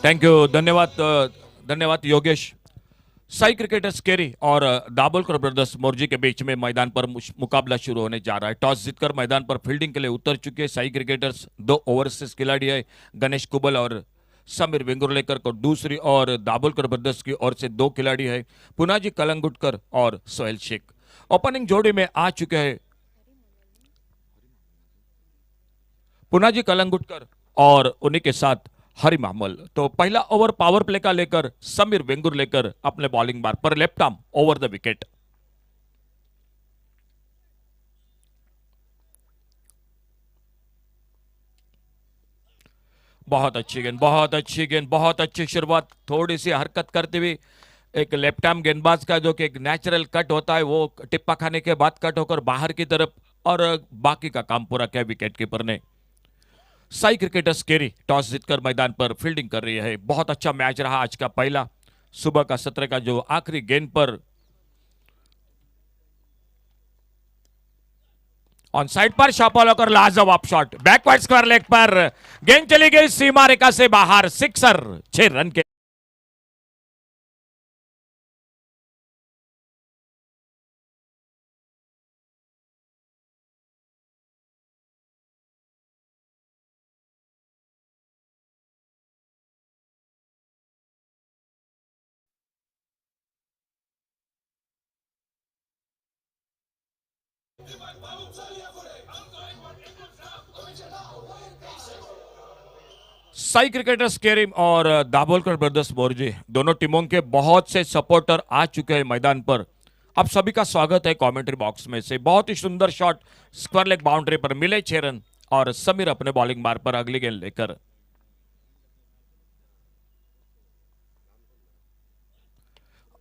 Thank you, धन्यवाद धन्यवाद Yogesh. Sai cricketers केरी और दाभोलकर ब्रदर्स मोर्जी के बीच में मैदान पर मुकाबला शुरू होने जा रहा है। टॉस जीतकर मैदान पर फील्डिंग के लिए उतर चुके साई क्रिकेटर्स दो ओवरसीज खिलाड़ी है, गणेश कुबल और समीर वेंगुर्लेकर को दूसरी, और दाभोलकर ब्रदर्स की ओर से दो खिलाड़ी है, पुनाजी कलंगुटकर और सोहेल शेख। ओपनिंग जोड़ी में आ चुके हैं पुनाजी कलंगुटकर और उन्हीं के साथ हरी मामल। तो पहला ओवर पावर प्ले का लेकर समीर वेंगुर लेकर अपने बॉलिंग बार पर left arm over the wicket. बहुत अच्छी गेंद, बहुत अच्छी गेंद, बहुत अच्छी शुरुआत, थोड़ी सी हरकत करते हुए एक लेफ्ट आर्म गेंदबाज का जो कि एक नेचुरल कट होता है वो टिप्पा खाने के बाद कट होकर बाहर की तरफ, और बाकी का काम पूरा किया विकेट कीपर ने। साई क्रिकेटर्स केरी टॉस जीतकर मैदान पर फील्डिंग कर रही है। बहुत अच्छा मैच रहा आज का पहला, सुबह का सत्र का जो आखिरी गेंद पर ऑन साइड पर शापा होकर लाजवाब शॉट, बैकवर्ड स्क्वायर लेग पर गेंद चली गई सीमा रेखा से बाहर, सिक्सर, 6 रन के। साई क्रिकेटर्स केरिम और दाभोलकर ब्रदर्स बोर्जे दोनों टीमों के बहुत से सपोर्टर आ चुके हैं मैदान पर। आप सभी का स्वागत है कमेंट्री बॉक्स में से। बहुत ही सुंदर शॉट स्क्वायर लेग बाउंड्री पर मिले 6 रन, और समीर अपने बॉलिंग बार पर अगली गेंद लेकर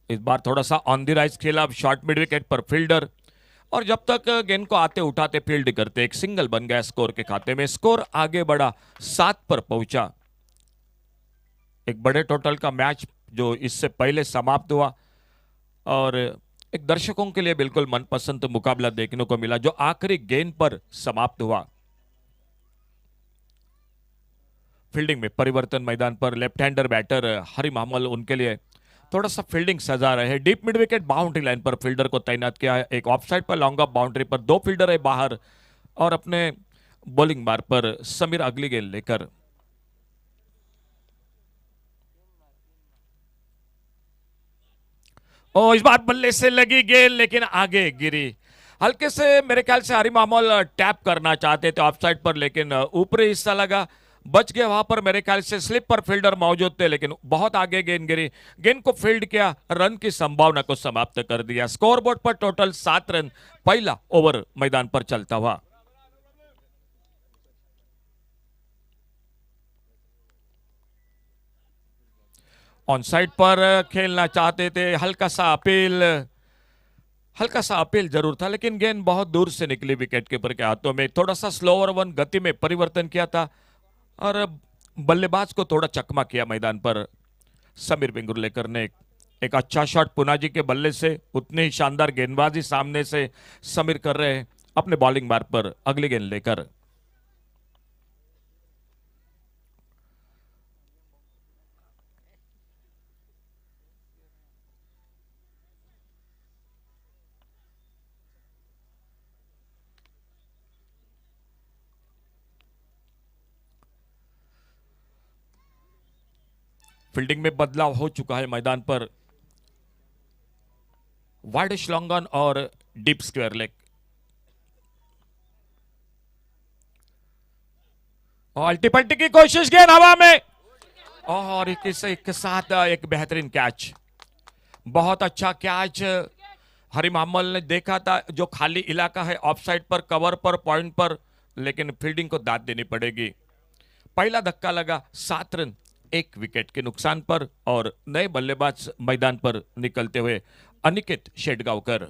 इस बार थोड़ा सा ऑन द राइज खेला, शॉर्ट मिड विकेट पर फील्डर, और जब तक गेंद को आते उठाते फील्ड करते एक सिंगल बन गया स्कोर के खाते में। स्कोर आगे बढ़ा, 7 पर पहुंचा। एक बड़े टोटल का मैच जो इससे पहले समाप्त हुआ, और एक दर्शकों के लिए बिल्कुल मनपसंद मुकाबला देखने को मिला जो आखिरी गेंद पर समाप्त हुआ। फील्डिंग में परिवर्तन मैदान पर, लेफ्ट हैंडर बैटर हरी मामल उनके लिए थोड़ा सा फील्डिंग सजा रहे हैं। Deep mid wicket boundary line पर फील्डर को तैनात किया है। एक ऑफ साइड पर लॉन्ग ऑफ बाउंड्री पर दो फील्डर है बाहर, और अपने बॉलिंग बार पर समीर अगली गेंद लेकर ओ इस बार बल्ले से लगी गेंद लेकिन आगे गिरी। हल्के से मेरे ख्याल से हरी मामूल टैप करना चाहते थे ऑफ साइड पर, लेकिन ऊपरी हिस्सा लगा, बच गया वहां पर। मेरे ख्याल से स्लिप पर फील्डर मौजूद थे, लेकिन बहुत आगे गेंद गिरी। गेंद को फील्ड किया, रन की संभावना को समाप्त कर दिया। स्कोरबोर्ड पर टोटल 7 रन पहला ओवर मैदान पर चलता हुआ। ऑन साइड पर खेलना चाहते थे, हल्का सा अपील जरूर था, लेकिन गेंद बहुत दूर से निकली विकेट कीपर के हाथों में। थोड़ा सा स्लोअर वन गति में परिवर्तन किया था, और बल्लेबाज को थोड़ा चकमा किया मैदान पर। समीर वेंगुर्लेकर ने एक अच्छा शॉट पुनाजी के बल्ले से, उतनी ही शानदार गेंदबाजी सामने से समीर कर रहे हैं अपने बॉलिंग बार पर अगली गेंद लेकर। फील्डिंग में बदलाव हो चुका है मैदान पर। वाइड लॉन्ग ऑन और डीप स्क्वायर लेग, अल्टी पल्टी की कोशिश, गेंद हवा में, और एक साथ एक बेहतरीन कैच, बहुत अच्छा कैच। हरी मोहम्मद ने देखा था जो खाली इलाका है ऑफ साइड पर, कवर पर, पॉइंट पर, लेकिन फील्डिंग को दाद देनी पड़ेगी। पहला धक्का लगा, 7 रन 1 विकेट के नुकसान पर, और नए बल्लेबाज मैदान पर निकलते हुए अनिकेत शेटगांवकर।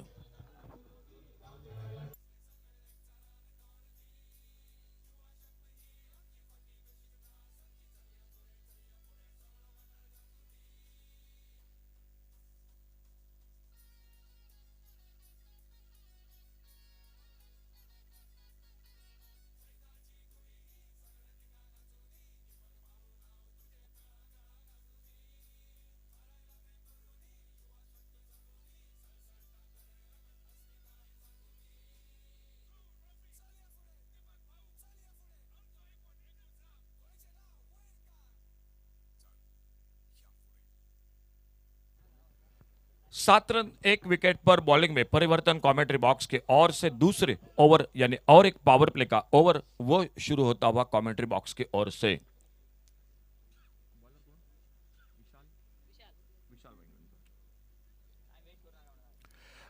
7 रन 1 विकेट पर बॉलिंग में परिवर्तन कमेंट्री बॉक्स के ओर से दूसरे ओवर यानी और एक पावर प्ले का ओवर वो शुरू होता हुआ कमेंट्री बॉक्स की ओर से।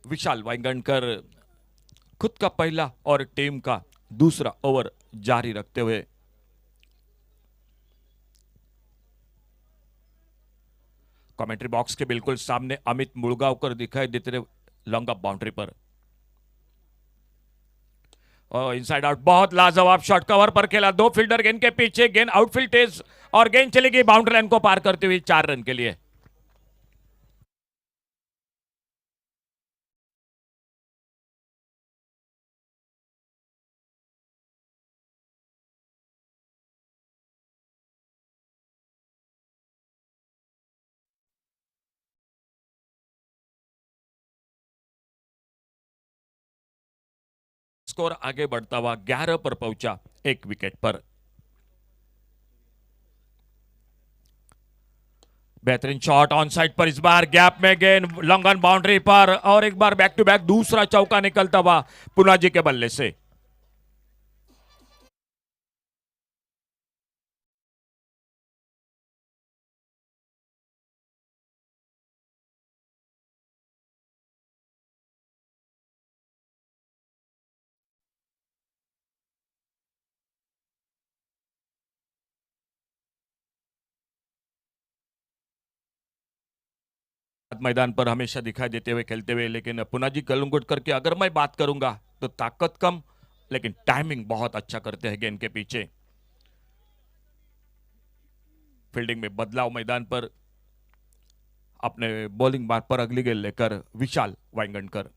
विशाल वाइंगणकर खुद का पहला और टीम का दूसरा ओवर जारी रखते हुए कमेंट्री बॉक्स के बिल्कुल सामने अमित मुलगांवकर दिखाई देते रहे लॉन्ग अप बाउंड्री पर। इनसाइड आउट बहुत लाजवाब शॉट कवर पर खेला, 2 फील्डर गेंद के पीछे, गेंद आउटफील्ड तेज और गेंद चली गई बाउंड्री लाइन को पार करते हुए 4 रन के लिए। स्कोर आगे बढ़ता हुआ 11 पर पहुंचा 1 विकेट पर। बेहतरीन शॉट ऑन साइड पर, इस बार गैप में गेंद लॉन्ग ऑन बाउंड्री पर और एक बार बैक टू बैक दूसरा चौका निकलता हुआ पुनाजी के बल्ले से। मैदान पर हमेशा दिखाई देते हुए खेलते हुए, लेकिन पुनाजी कलंगुटकर की अगर मैं बात करूंगा तो ताकत कम लेकिन टाइमिंग बहुत अच्छा करते हैं गेंद के पीछे। फील्डिंग में बदलाव मैदान पर अपने बॉलिंग मार्ग पर अगली गेंद लेकर विशाल वाइंगणकर।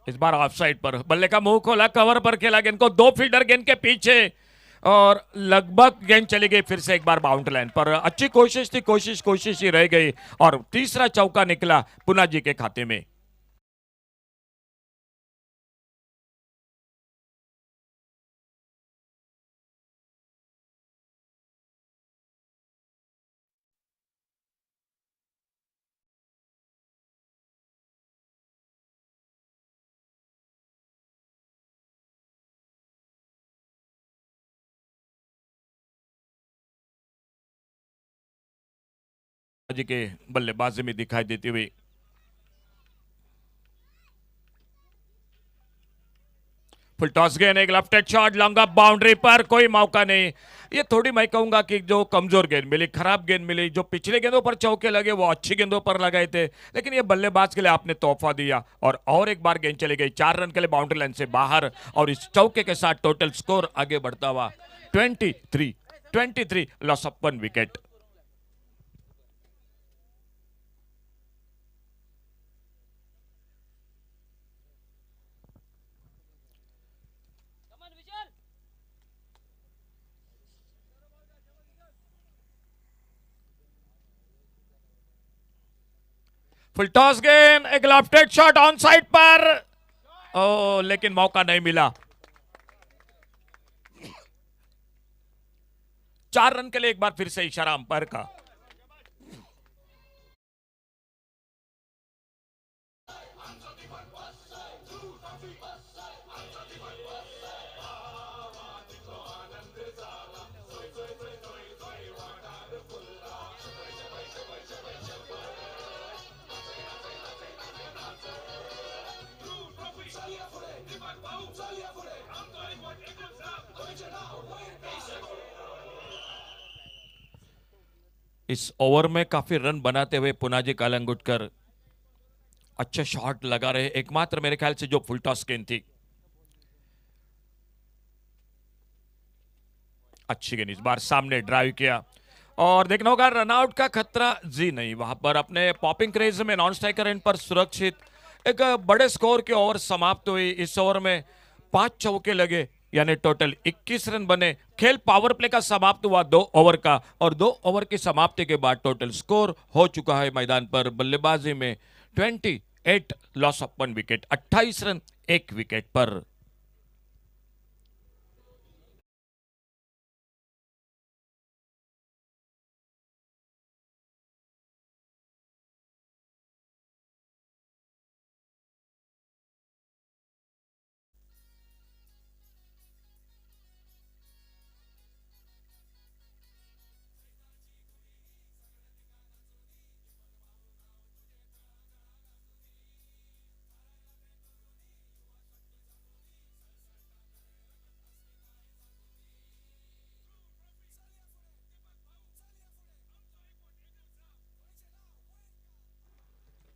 इस बार ऑफ साइड पर बल्ले का मुंह खोला, कवर पर खेला गेंद को, 2 फील्डर गेंद के पीछे और लगभग गेंद चली गई फिर से एक बार बाउंड्री लाइन पर। अच्छी कोशिश थी, कोशिश ही रह गई और तीसरा चौका निकला पुनाजी के खाते में। जी के बल्लेबाजी में दिखाई देती हुई फुल टॉस गेंद, एक left shot long up boundary पर, कोई मौका नहीं। ये थोड़ी मैं कहूंगा कि जो कमजोर गेंद मिली, खराब गेंद मिली, जो पिछले गेंदों पर चौके लगे वो अच्छी गेंदों पर लगाए थे, लेकिन ये बल्लेबाज के लिए आपने तोहफा दिया और एक बार गेंद चली गई 4 रन के लिए बाउंड्री लाइन से बाहर और इस चौके के साथ टोटल स्कोर आगे बढ़ता हुआ 23 loss of 1 wicket. Full toss गेंद, एक लेफ्ट शॉट ऑन साइड पर, लेकिन मौका नहीं मिला। 4 रन के लिए एक बार फिर से इशारा अंपायर का। इस ओवर में काफी रन बनाते हुए पुनाजी कलंगुटकर अच्छे शॉट लगा रहे, एकमात्र मेरे ख्याल से जो फुल टॉस गेंद थी। अच्छी गेंद, इस बार सामने ड्राइव किया और देखना होगा रनआउट का खतरा जी नहीं, वहां पर अपने पॉपिंग क्रेज में नॉन स्ट्राइकर एंड पर सुरक्षित एक बड़े स्कोर के ओवर समाप्त हुई। इस ओवर में 5 चौके लगे यानी टोटल 21 रन बने। खेल पावर प्ले का समाप्त हुआ 2 ओवर का और 2 ओवर की समाप्ति के बाद टोटल स्कोर हो चुका है मैदान पर बल्लेबाजी में 28 loss of 1 wicket, 28 run 1 wicket पर।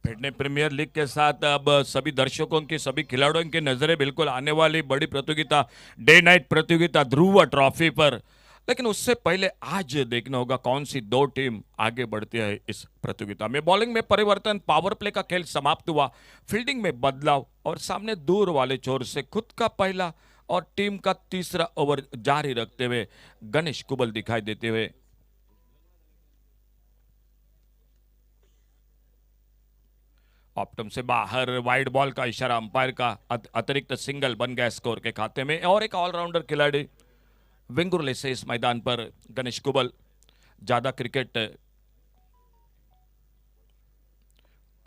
फिटने प्रीमियर लीग के साथ अब सभी दर्शकों की, सभी खिलाड़ियों की नजरें बिल्कुल आने वाली बड़ी प्रतियोगिता, डे नाइट प्रतियोगिता ध्रुव ट्रॉफी पर। लेकिन उससे पहले आज देखना होगा कौन सी दो टीम आगे बढ़ती है इस प्रतियोगिता में। बॉलिंग में परिवर्तन, पावर प्ले का खेल समाप्त हुआ, फील्डिंग में बदलाव और सामने दूर वाले छोर से खुद का पहला और टीम का तीसरा ओवर जारी रखते हुए गणेश कुबल दिखाई देते हुए। ऑप्टम से बाहर, वाइड बॉल का इशारा अंपायर का, अतिरिक्त सिंगल बन गया स्कोर के खाते में। और एक ऑलराउंडर खिलाड़ी वेंगुर्ले से इस मैदान पर गणेश कुबल। ज्यादा क्रिकेट,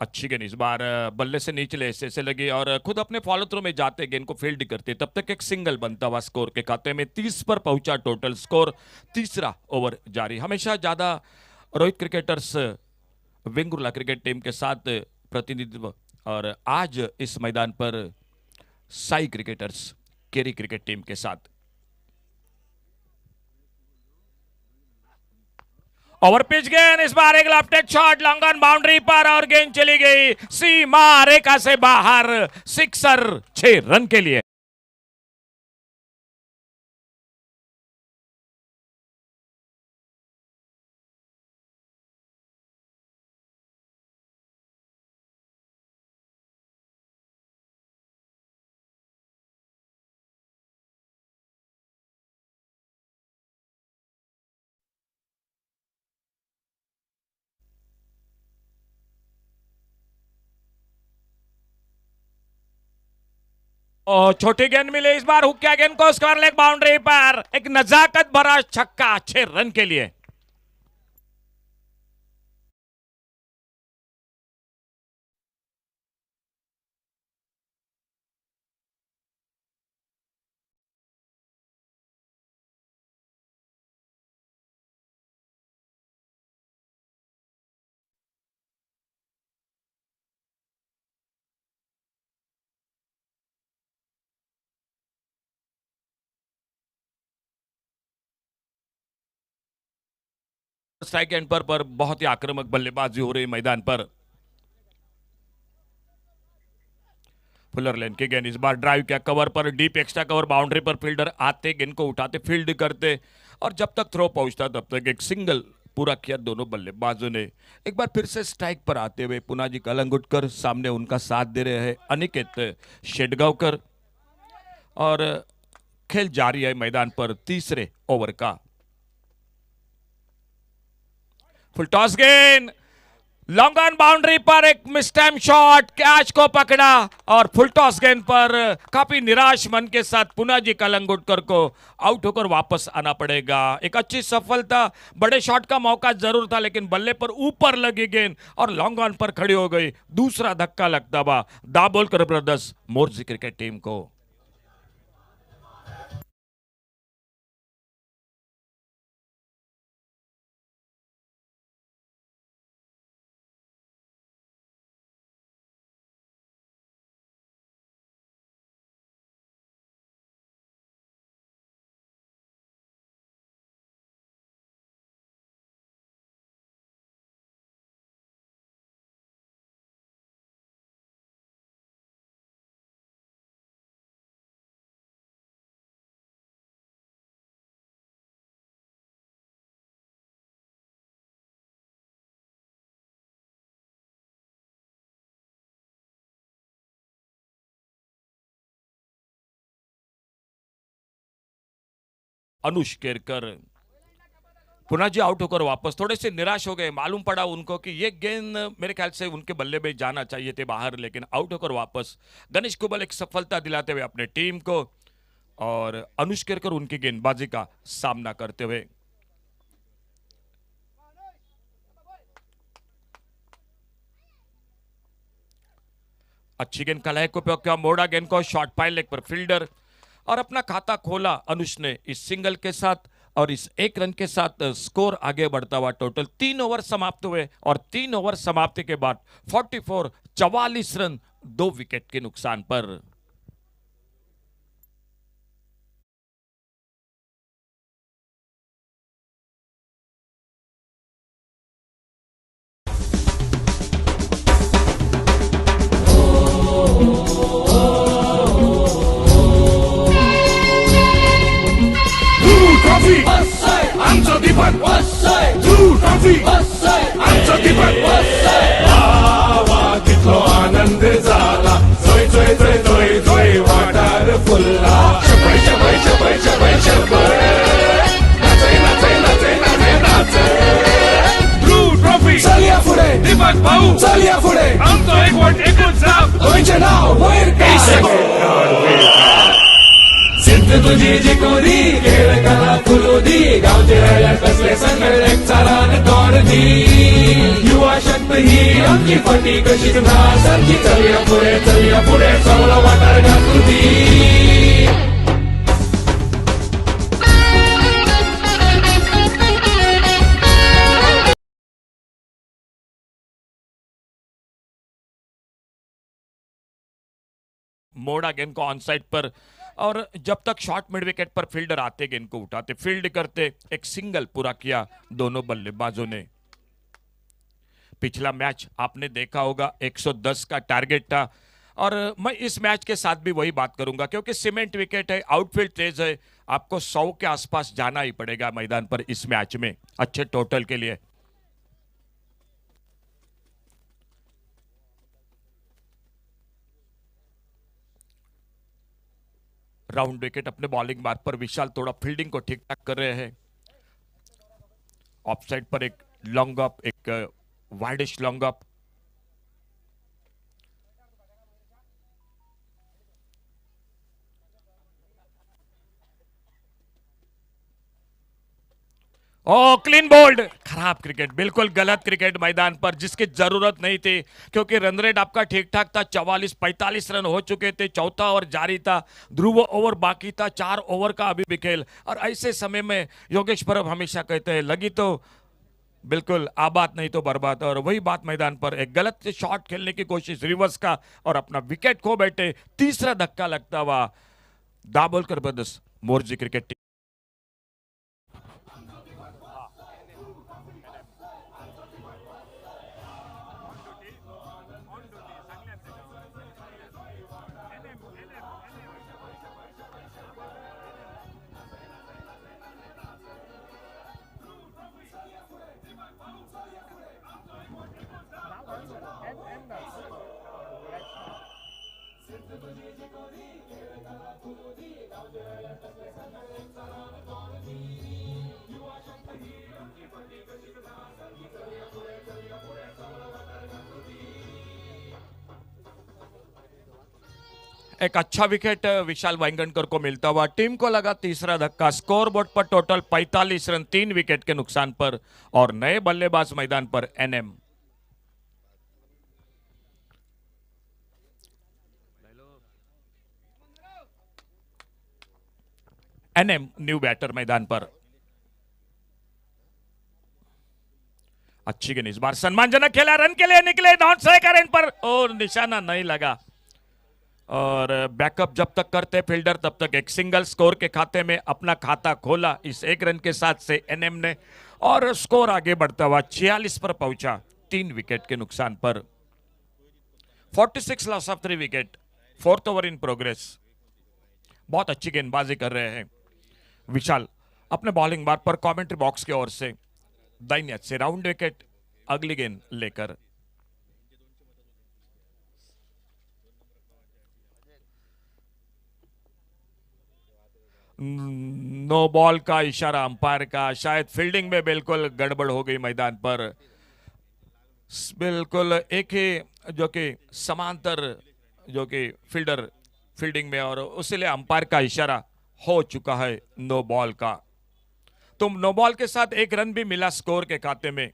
अच्छी गेंद इस बार बल्ले से नीचले हिस्से से लगी और खुद अपने फॉलो थ्रू में जाते गेंद को फील्ड करते, तब तक एक सिंगल बनता हुआ स्कोर के खाते में। 30 पर पहुंचा टोटल स्कोर, तीसरा ओवर जारी। हमेशा ज्यादा Rohit cricketers Vengurla cricket team के साथ प्रतिनिधित्व, और आज इस मैदान पर साई क्रिकेटर्स केरी क्रिकेट टीम के साथ। ओवर पिच गेंद इस बार एक लेफ्टेड शॉट लॉन्ग ऑन बाउंड्री पर और गेंद चली गई सीमा रेखा से बाहर, सिक्सर, 6 रन के लिए। और छोटी गेंद मिली इस बार, हुक्या गेंद को स्क्वायर लेग बाउंड्री पर, एक नजाकत भरा छक्का 6 रन के लिए। स्ट्राइक एंड पर बहुत ही आक्रामक बल्लेबाजी हो रही मैदान पर। फुलर लेन की गेंद इस बार ड्राइव किया कवर पर, डीप एक्स्ट्रा कवर बाउंड्री पर, फील्डर आते गेंद को उठाते फील्ड करते और जब तक थ्रो पहुंचता तब तक एक सिंगल पूरा किया दोनों बल्लेबाजों ने। एक बार फिर से स्ट्राइक पर आते हुए पुनाजी कलंगुटकर, सामने उनका साथ दे रहे हैं अनिकेत शेडगांवकर और खेल जारी है मैदान पर तीसरे ओवर का। फुल टॉस गेंद लॉन्ग ऑन बाउंड्री पर, एक मिसटाइम शॉट, कैच को पकड़ा और फुल टॉस गेंद पर काफी निराश मन के साथ पुनाजी कलंगुटकर को आउट होकर वापस आना पड़ेगा। एक अच्छी सफलता, बड़े शॉट का मौका जरूर था लेकिन बल्ले पर ऊपर लगी गेंद और लॉन्ग ऑन पर खड़ी हो गई। दूसरा धक्का लगता हुआ Dabholkar brothers Morjim cricket team को। अनुष केरकर, पुनाजी आउट होकर वापस थोड़े से निराश हो गए। मालूम पड़ा उनको कि ये गेंद मेरे ख्याल से उनके बल्ले में जाना चाहिए थे बाहर, लेकिन आउट होकर वापस गणेश कुबल एक सफलता दिलाते हुए अपने टीम को और अनुष केरकर उनकी गेंदबाजी का सामना करते हुए। अच्छी गेंद कलाई को उपयोग किया, मोड़ा गेंद को शॉर्ट पाइल लेग पर फील्डर और अपना खाता खोला अनुष ने इस सिंगल के साथ और इस 1 रन के साथ स्कोर आगे बढ़ता हुआ। टोटल 3 ओवर समाप्त हुए और 3 ओवर समाप्ति के बाद 44 रन 2 विकेट के नुकसान पर। ट्रॉफी आमचो कीपर वा कितलो आनंद जाला थंय थंय थंय थंय थंय वाठार फुल्ला शपय शपय शपय शपय शपय नाचय नाचय नाचय नाचय नाचय ब्लू ट्रॉफी चलया फुडे दीपक भाऊ चलया फुडे आमचो एकवट एकूच नाव गोंयचें नाव सिद्ध तुझी जी कोरी खेळ कला फुलोदी गावचे राया कसले संगळ एक चारान तोडदी युवा शक्ती ही आमची फटी कशीच ना सारखी चलया पुढे सगळं वाटार घातुदी मोड़ा गेंद को ऑन साइड पर और जब तक शॉर्ट मिड विकेट पर फील्डर आते गेंद को उठाते फील्ड करते एक सिंगल पूरा किया दोनों बल्लेबाजों ने। पिछला मैच आपने देखा होगा 110 का टारगेट था और मैं इस मैच के साथ भी वही बात करूंगा क्योंकि सीमेंट विकेट है, आउटफील्ड तेज है, आपको 100 के आसपास जाना ही पड़ेगा मैदान पर इस मैच में अच्छे टोटल के लिए। राउंड विकेट अपने बॉलिंग मार्ग पर विशाल थोड़ा फील्डिंग को ठीक ठाक कर रहे हैं। ऑफ साइड पर एक लॉन्ग अप, एक वाइडिश लॉन्ग अप। ओ क्लीन बोल्ड, खराब क्रिकेट, बिल्कुल गलत क्रिकेट मैदान पर जिसकी जरूरत नहीं थी क्योंकि रन रेट आपका ठीक ठाक था। 44-45 रन हो चुके थे, चौथा ओवर जारी था, ध्रुव ओवर बाकी था, 4 ओवर का अभी भी खेल। और ऐसे समय में योगेश परब हमेशा कहते हैं लगी तो बिल्कुल आबाद नहीं तो बर्बाद, और वही बात मैदान पर एक गलत शॉट खेलने की कोशिश रिवर्स का और अपना विकेट खो बैठे। तीसरा धक्का लगता हुआ Dabholkar brothers Morjim cricket team. एक अच्छा विकेट विशाल वांगणकर को मिलता हुआ, टीम को लगा तीसरा धक्का। स्कोर बोर्ड पर टोटल 45 रन 3 विकेट के नुकसान पर और नए बल्लेबाज मैदान पर एनएम। एनएम न्यू बैटर मैदान पर। अच्छी गेंद, इस बार सम्मानजनक खेला, रन के लिए निकले, नॉट स्ट्राइक रन पर और निशाना नहीं लगा। और बैकअप जब तक करते फील्डर तब तक एक सिंगल स्कोर के खाते में अपना खाता खोला इस एक रन के साथ से एनएम ने, और स्कोर आगे बढ़ता हुआ 46 पर पहुंचा 3 विकेट के नुकसान पर। 46 loss of 3 wicket, 4th over in progress. बहुत अच्छी गेंदबाजी कर रहे हैं विशाल अपने बॉलिंग मार्ग पर। कमेंट्री बॉक्स की ओर से दाहिने से राउंड विकेट, अगली गेंद लेकर नो बॉल का इशारा अंपायर का। शायद फील्डिंग में बिल्कुल गड़बड़ हो गई मैदान पर, बिल्कुल एक ही जो कि समांतर जो कि फील्डर फील्डिंग में, और उसीलिए अंपायर का इशारा हो चुका है नो बॉल का। तो नो बॉल के साथ एक रन भी मिला स्कोर के खाते में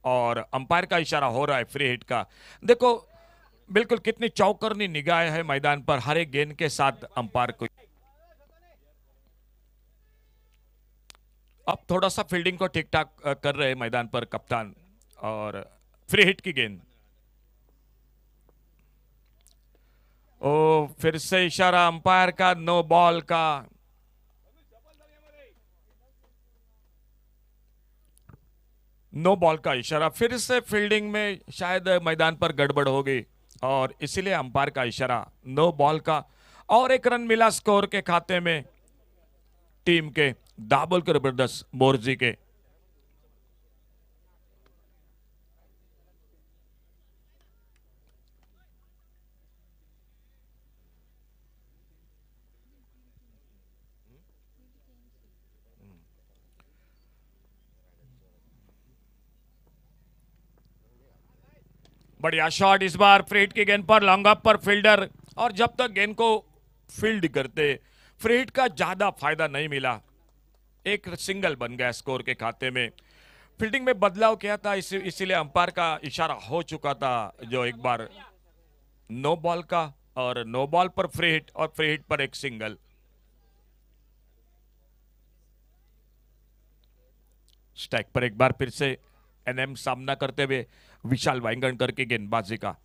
और अंपायर का इशारा हो रहा है फ्री हिट का। देखो बिल्कुल कितनी चौकरनी निगाह है मैदान पर हर एक गेंद के साथ अंपायर को। अब थोड़ा सा फील्डिंग को ठीक ठाक कर रहे हैं मैदान पर कप्तान, और फ्री हिट की गेंद। ओ फिर से इशारा अंपायर का नो बॉल का। नो बॉल का इशारा, फिर से फील्डिंग में शायद मैदान पर गड़बड़ हो गई और इसीलिए अंपायर का इशारा नो बॉल का। और एक रन मिला स्कोर के खाते में टीम के दाभोलकर ब्रदर्स मोर्जी के। बढ़िया शॉट इस बार फ्री हिट की गेंद पर लॉन्ग अप पर फील्डर, और जब तक गेंद को फील्ड करते फ्री हिट का ज्यादा फायदा नहीं मिला, एक सिंगल बन गया स्कोर के खाते में। फील्डिंग में बदलाव किया था, इसीलिए अंपायर का इशारा हो चुका था, जो एक बार नो बॉल का, और नो बॉल पर फ्री हिट और फ्री हिट पर एक सिंगल। स्टैक पर एक बार फिर से एनएम सामना करते हुए विशाल वाइंगणकर की गेंदबाजी का।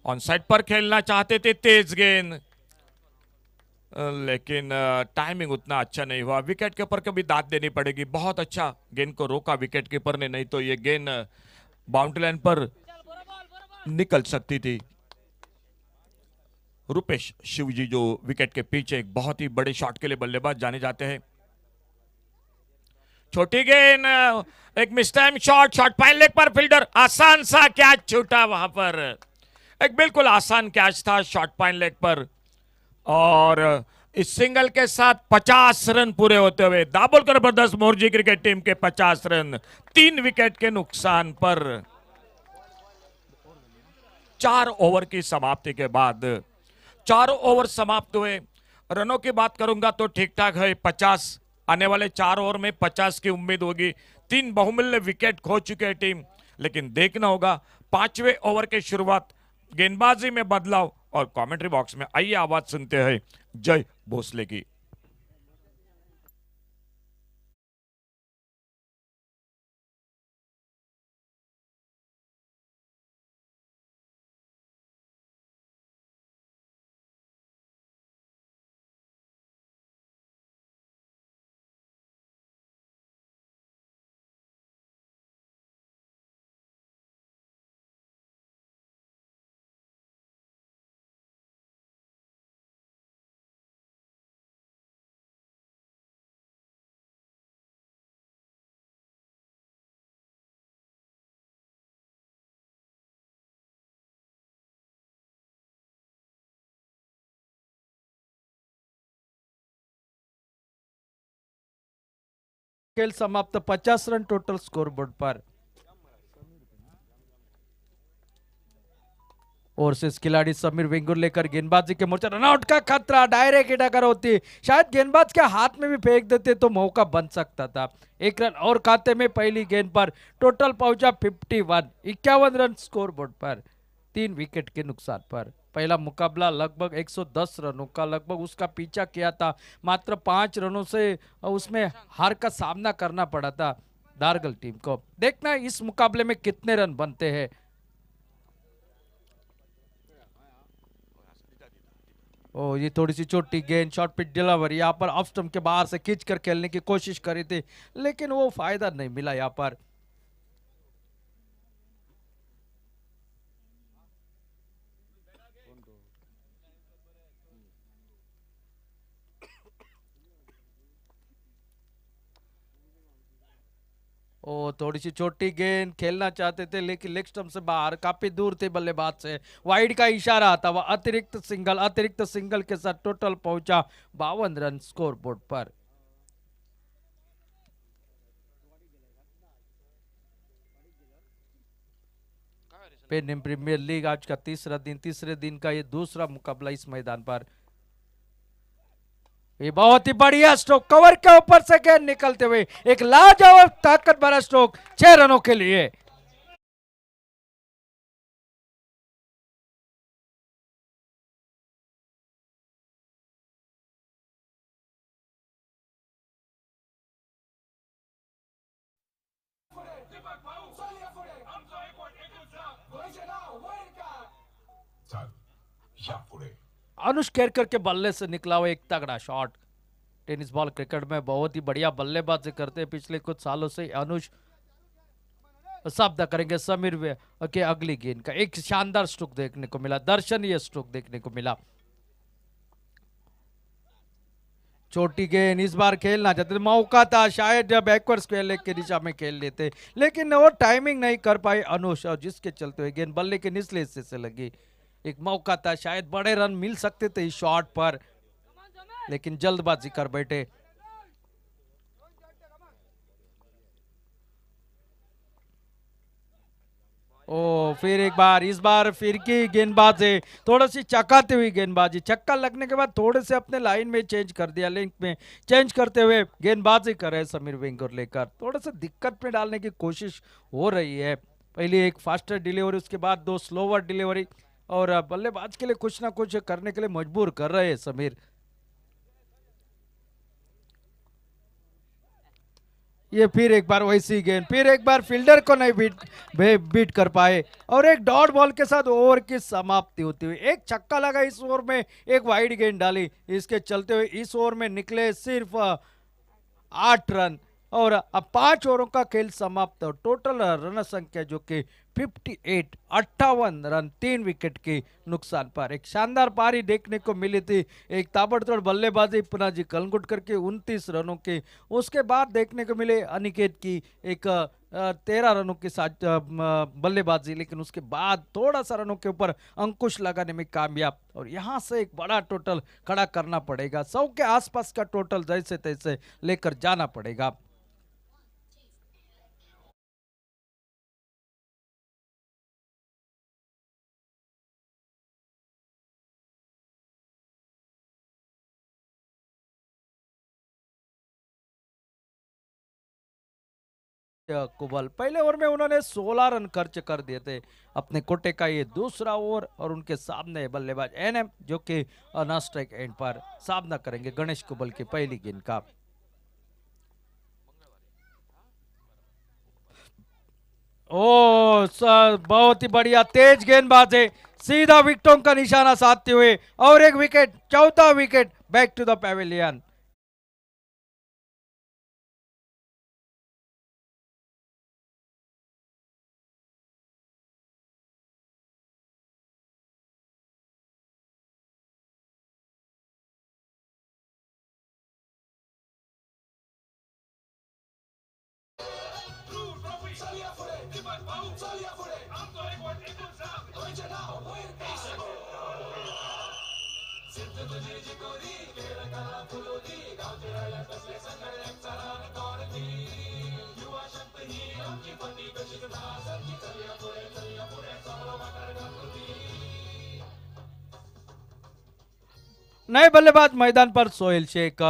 ऑन साइड पर खेलना चाहते थे तेज गेंद, लेकिन टाइमिंग उतना अच्छा नहीं हुआ। विकेट कीपर को भी दाद देनी पड़ेगी, बहुत अच्छा गेंद को रोका विकेट कीपर ने, नहीं तो ये गेंद बाउंड्री लाइन पर निकल सकती थी। रुपेश शिवजी जो विकेट के पीछे एक बहुत ही बड़े शॉट के लिए बल्लेबाज जाने जाते हैं। छोटी गेंद, एक miss time shot, shot pine leg पर फील्डर, आसान सा कैच छूटा वहां पर, एक बिल्कुल आसान कैच था शॉट पाइन लेग पर। और इस सिंगल के साथ 50 रन पूरे होते हुए Dabholkar brothers Morjim cricket team के 50 रन 3 विकेट के नुकसान पर। 4 ओवर की समाप्ति के बाद, 4 ओवर समाप्त हुए, रनों की बात करूंगा तो ठीक ठाक है, 50 आने वाले 4 ओवर में 50 की उम्मीद होगी। 3 बहुमूल्य विकेट खो चुके हैं टीम, लेकिन देखना होगा 5वें ओवर के शुरुआत, गेंदबाजी में बदलाव, और कमेंट्री बॉक्स में आइए आवाज सुनते हैं जय भोसले की। खेल समाप्त, 50 रन टोटल स्कोर बोर्ड पर। और से खिलाड़ी समीर वेंगुर लेकर गेंदबाजी के मोर्चा, रनआउट का खतरा, डायरेक्ट हिट अगर होती शायद गेंदबाज के हाथ में भी फेंक देते तो मौका बन सकता था। 1 रन और खाते में पहली गेंद पर, टोटल पहुंचा 51, 51 रन स्कोर बोर्ड पर, 3 विकेट के नुकसान पर। पहला मुकाबला लगभग 110 रनों का, लगभग उसका पीछा किया था, मात्र 5 रनों से उसमें हार का सामना करना पड़ा था दारगल टीम को। देखना इस मुकाबले में कितने रन बनते हैं। ओ ये थोड़ी सी छोटी गेंद, शॉर्ट पिच डिलीवर, यहाँ पर ऑफ स्टंप के बाहर से खींच कर खेलने की कोशिश करी थी, लेकिन वो फायदा नहीं मिला यहाँ पर। ओ थोड़ी सी छोटी गेंद खेलना चाहते थे, लेकिन लेग स्टंप से बाहर, काफी दूर थे बल्लेबाज से, वाइड का इशारा आता, वह अतिरिक्त सिंगल के साथ टोटल पहुंचा 52 रन स्कोर बोर्ड पर। पेन प्रीमियर लीग आज का तीसरे दिन का ये दूसरा मुकाबला इस मैदान पर। ये बहुत ही बढ़िया स्ट्रोक, कवर के ऊपर से गेंद निकलते हुए एक लाजवाब ताकत भरा स्ट्रोक 6 रनों के लिए। अनुष केरकर के बल्ले से निकला हुआ एक तगड़ा शॉट। टेनिस बॉल क्रिकेट में बहुत ही बढ़िया बल्लेबाजी करते हैं पिछले कुछ सालों से अनुष। शब्द करेंगे समीर के अगली गेंद का, एक शानदार स्ट्रोक देखने को मिला, दर्शनीय स्ट्रोक देखने को मिला। छोटी गेंद इस बार खेलना चाहते, मौका था शायद बैकवर्ड स्क्वायर लेग की दिशा में खेल लेते, लेकिन वो टाइमिंग नहीं कर पाए अनुष, और जिसके चलते हुए गेंद बल्ले के निचले हिस्से से लगी। एक मौका था, शायद बड़े रन मिल सकते थे इस शॉट पर, लेकिन जल्दबाजी कर बैठे। ओ फिर एक बार, इस बार फिर की गेंदबाज है, थोड़ा सी चकाते हुई गेंदबाजी, छक्का लगने के बाद थोड़े से अपने लाइन में चेंज कर दिया, लिंक में चेंज करते हुए गेंदबाजी कर रहे हैं समीर वेंगुर लेकर, थोड़ा सा दिक्कत में डालने की कोशिश हो रही है। पहले एक फास्टर डिलीवरी, उसके बाद दो स्लोवर डिलीवरी, और बल्लेबाज के लिए कुछ ना कुछ करने के लिए मजबूर कर रहे हैं समीर। ये फिर एक बार वैसी गेंद, फिर एक बार फील्डर को नहीं बीट कर पाए, और एक डॉट बॉल के साथ ओवर की समाप्ति होती हुई, एक छक्का लगा इस ओवर में, एक वाइड गेंद डाली, इसके चलते हुए इस ओवर में निकले सिर्फ 8 रन, और अब 5 ओवरों का खेल समाप्त, टोटल रन संख्या जो कि 58, 58 रन 3 विकेट के नुकसान पर। एक शानदार पारी देखने को मिली थी, एक ताबड़तोड़ बल्लेबाजी पुनाजी कलंगुटकर के 29 रनों के, उसके बाद देखने को मिले अनिकेत की एक 13 रनों के साथ बल्लेबाजी, लेकिन उसके बाद थोड़ा सा रनों के ऊपर अंकुश लगाने में कामयाब, और यहां से एक बड़ा टोटल खड़ा करना पड़ेगा, 100 के आसपास का टोटल जैसे तैसे लेकर जाना पड़ेगा। कुबल पहले ओवर में उन्होंने 16 रन खर्च कर दिए थे, अपने कोटे का ये दूसरा ओवर, और उनके सामने बल्लेबाज एनएम जो कि नॉन स्ट्राइक एंड पर सामना करेंगे गणेश कुबल की पहली गेंद का। ओ सर, बहुत ही बढ़िया तेज गेंदबाज है, सीधा विकेटों का निशाना साधते हुए, और एक विकेट, चौथा wicket, back to the pavilion. नए बल्लेबाज मैदान पर सोहेल शेख,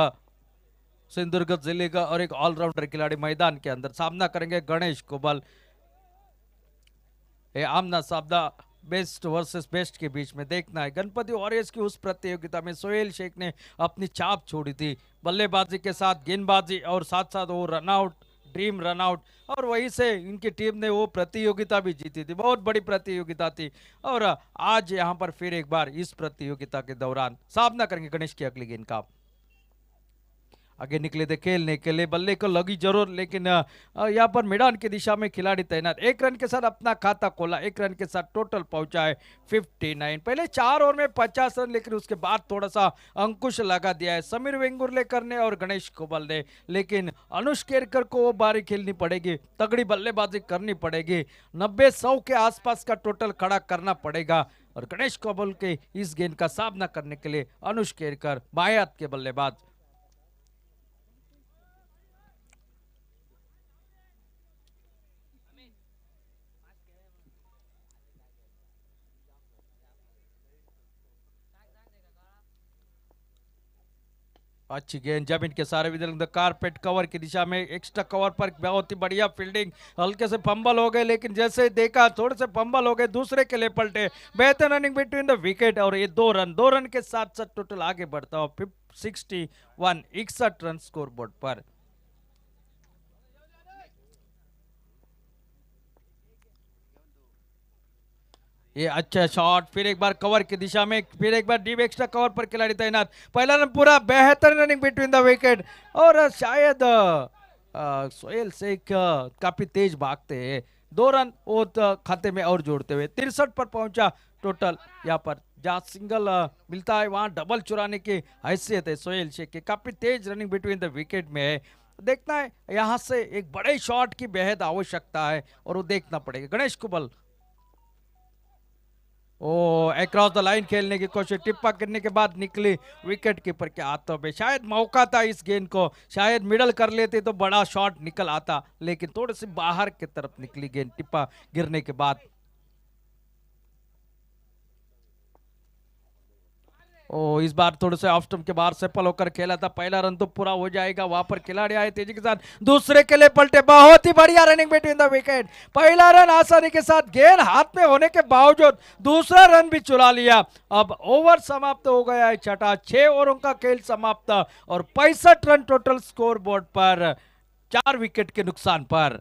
सिंधुदुर्ग जिले का और एक ऑलराउंडर खिलाड़ी मैदान के अंदर सामना करेंगे गणेश कुबल। ये आमना सामना बेस्ट वर्सेस बेस्ट के बीच में देखना है। गणपति वॉरियर्स की उस प्रतियोगिता में सोहेल शेख ने अपनी छाप छोड़ी थी, बल्लेबाजी के साथ गेंदबाजी और साथ साथ वो रनआउट, ड्रीम रनआउट, और वहीं से इनकी टीम ने वो प्रतियोगिता भी जीती थी, बहुत बड़ी प्रतियोगिता थी। और आज यहां पर फिर एक बार इस प्रतियोगिता के दौरान सामना करेंगे गणेश की अगली गेंद का। आगे निकले थे खेलने के लिए, बल्ले को लगी जरूर, लेकिन यहाँ पर मैदान की दिशा में खिलाड़ी तैनात, 1 रन के साथ अपना खाता खोला, 1 रन के साथ टोटल पहुंचा है 59। पहले 4 ओवर में 50 रन, लेकिन उसके बाद थोड़ा सा अंकुश लगा दिया है समीर वेंगुर्लेकर ने और गणेश कुबल ने, लेकिन अनुष केरकर को वो बारी खेलनी पड़ेगी, तगड़ी बल्लेबाजी करनी पड़ेगी, 90-100 के आसपास का टोटल खड़ा करना पड़ेगा, और गणेश कुबल के इस गेंद का सामना करने के लिए अनुष केरकर बाएं हाथ के बल्लेबाज। अच्छी गेंद जमीन के सारे विदर्भ कारपेट कवर की दिशा में, एक्स्ट्रा कवर पर बहुत ही बढ़िया फील्डिंग, हल्के से फंबल हो गए, लेकिन जैसे ही देखा थोड़े से फंबल हो गए, दूसरे के लिए पलटे, बेहतर रनिंग बिटवीन द विकेट, और ये 2 रन के साथ साथ टोटल आगे बढ़ता हो 61, 61 रन स्कोर बोर्ड पर। ये अच्छा शॉट, फिर एक बार कवर की दिशा में, फिर एक बार डीप एक्स्ट्रा कवर पर खिलाड़ी तैनात, पहला रन पूरा, बेहतर रनिंग बिटवीन द विकेट, और शायद सोहेल शेख काफी तेज भागते हैं, 2 रन वो खाते में और जोड़ते हुए 63 पर पहुंचा टोटल। यहाँ पर जहाँ सिंगल मिलता है वहां डबल चुराने की हैसियत है सोहेल शेख की, काफी तेज रनिंग बिटवीन द विकेट में है। देखना है यहाँ से एक बड़े शॉट की बेहद आवश्यकता है, और वो देखना पड़ेगा। गणेश कुबल ओ अक्रॉस द लाइन खेलने की कोशिश, टिप्पा करने के बाद निकली विकेट कीपर के हाथों में, शायद मौका था इस गेंद को, शायद मिडल कर लेते तो बड़ा शॉट निकल आता, लेकिन थोड़ी सी बाहर की तरफ निकली गेंद टिप्पा गिरने के बाद। ओ इस बार थोड़े से ऑफ स्टंप के बाहर सफल होकर खेला था, पहला रन तो पूरा हो जाएगा। वहां पर खिलाड़ी आए तेजी के साथ, दूसरे के लिए पलटे, बहुत ही बढ़िया रनिंग बिटवीन द विकेट। पहला रन आसानी के साथ, गेंद हाथ में होने के बावजूद दूसरा रन भी चुरा लिया। अब ओवर समाप्त हो गया है छठा, 6 ओवरों का खेल समाप्त और 65 रन टोटल स्कोर बोर्ड पर, 4 विकेट के नुकसान पर।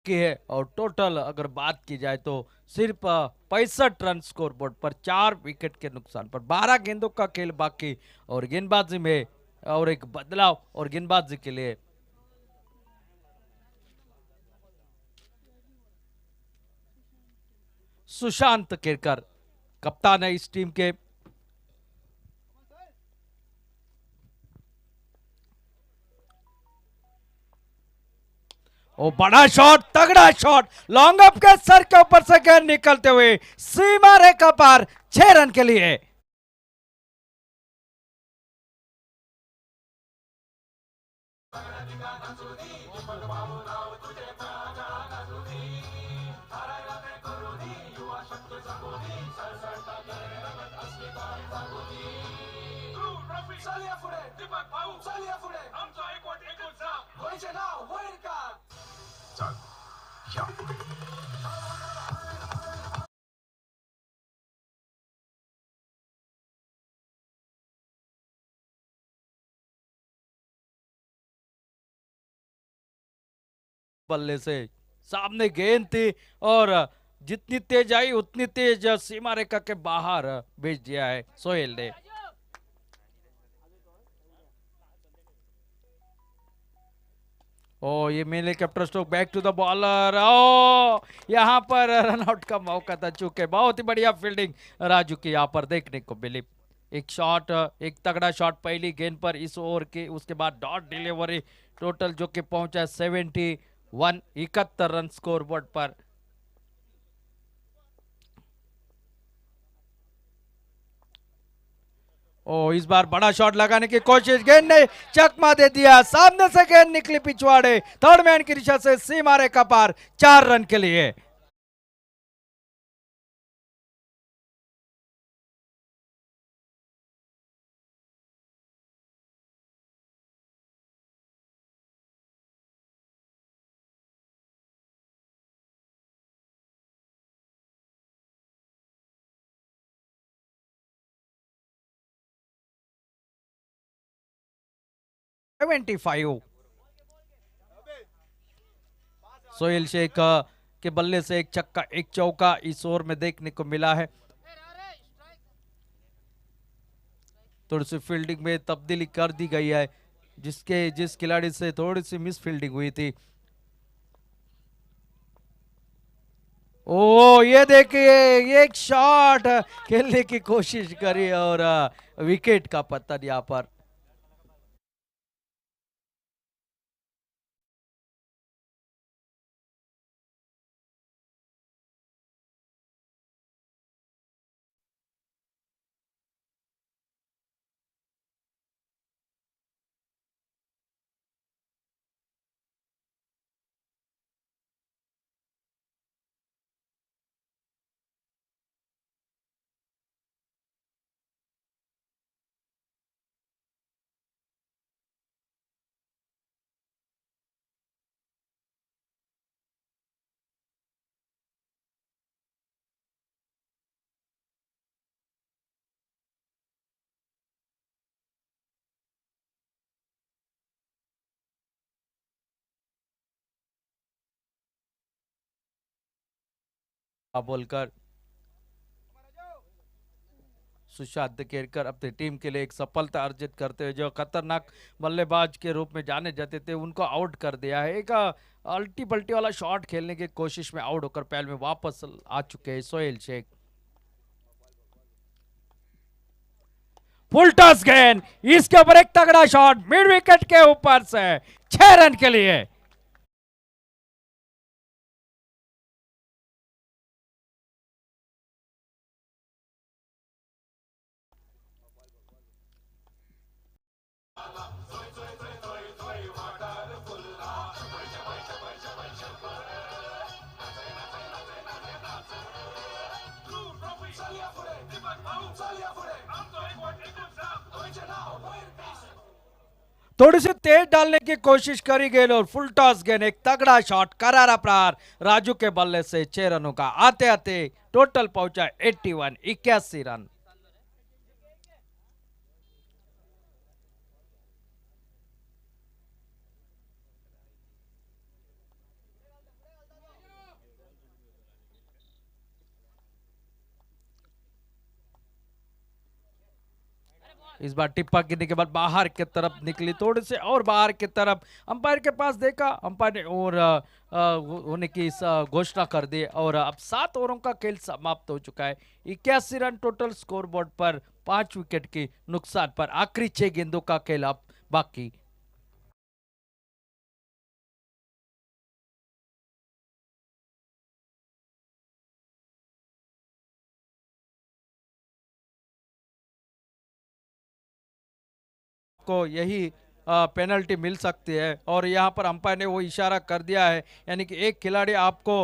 की है और टोटल अगर बात की जाए तो सिर्फ 65 रन स्कोर बोर्ड पर, 4 विकेट के नुकसान पर। 12 गेंदों का खेल बाकी और गेंदबाजी में और एक बदलाव और गेंदबाजी के लिए सुशांत केरकर कप्तान है इस टीम के। ओ बड़ा शॉट, तगड़ा शॉट, लॉन्ग अप के सर के ऊपर से गेंद निकलते हुए सीमा रेखा पार, 6 रन के लिए। चालिया पुढे दीपक भाऊ, चालिया पुढे आमचा एकवट एकच जा व्हायचे नाव होईल का चाल या बल्ले से सामने गेंद थी और जितनी तेज आई उतनी तेज सीमा रेखा के बाहर भेज दिया है सोहेल ने। ओ ये मेले कैप्टर stroke, back to the bowler, ओ यहां पर रनआउट का मौका था, चूके बहुत ही बढ़िया फील्डिंग राजू की यहां पर देखने को मिली। एक शॉट, एक तगड़ा शॉट पहली गेंद पर इस ओवर के, उसके बाद डॉट डिलीवरी, टोटल जो कि पहुंचा 71, 71 रन स्कोर बोर्ड पर। ओ इस बार बड़ा शॉट लगाने की कोशिश, गेंद ने चकमा दे दिया, सामने से गेंद निकली पिछवाड़े, थर्ड मैन की दिशा से सीमा रेखा पार, 4 रन के लिए। सेवेंटी 75 सोहेल शेख के बल्ले से एक छक्का एक चौका इस ओवर में देखने को मिला है। थोड़ी सी फील्डिंग में तब्दीली कर दी गई है, जिस खिलाड़ी से थोड़ी सी मिस फील्डिंग हुई थी। ओ ये देखिए, एक शॉट खेलने की कोशिश करी और विकेट का पतन यहां पर। बोलकर सुशांत केरकर अपनी टीम के लिए एक सफलता अर्जित करते हुए जो खतरनाक बल्लेबाज के रूप में जाने जाते थे उनको आउट कर दिया है। एक अल्टी पल्टी वाला शॉट खेलने की कोशिश में आउट होकर पहल में वापस आ चुके हैं सोहेल शेख। फुल टॉस गेंद, इसके ऊपर एक तगड़ा शॉट मिड विकेट के ऊपर से 6 रन के लिए। थोड़ी सी तेज डालने की कोशिश करी गई और फुल टॉस गेंद, एक तगड़ा शॉट, करारा प्रहार राजू के बल्ले से 6 रनों का आते आते टोटल पहुंचा 81 रन। इस बार टिप्पा गिरने के बाद बाहर की तरफ निकली, थोड़े से और बाहर की तरफ अंपायर के पास देखा, अंपायर ने और होने की घोषणा कर दी और अब 7 ओवरों का खेल समाप्त हो चुका है। 81 रन टोटल स्कोर बोर्ड पर, 5 विकेट के नुकसान पर आखिरी 6 गेंदों का खेल अब बाकी। को यही पेनल्टी मिल सकती है और यहाँ पर अंपायर ने वो इशारा कर दिया है, यानी कि एक खिलाड़ी आपको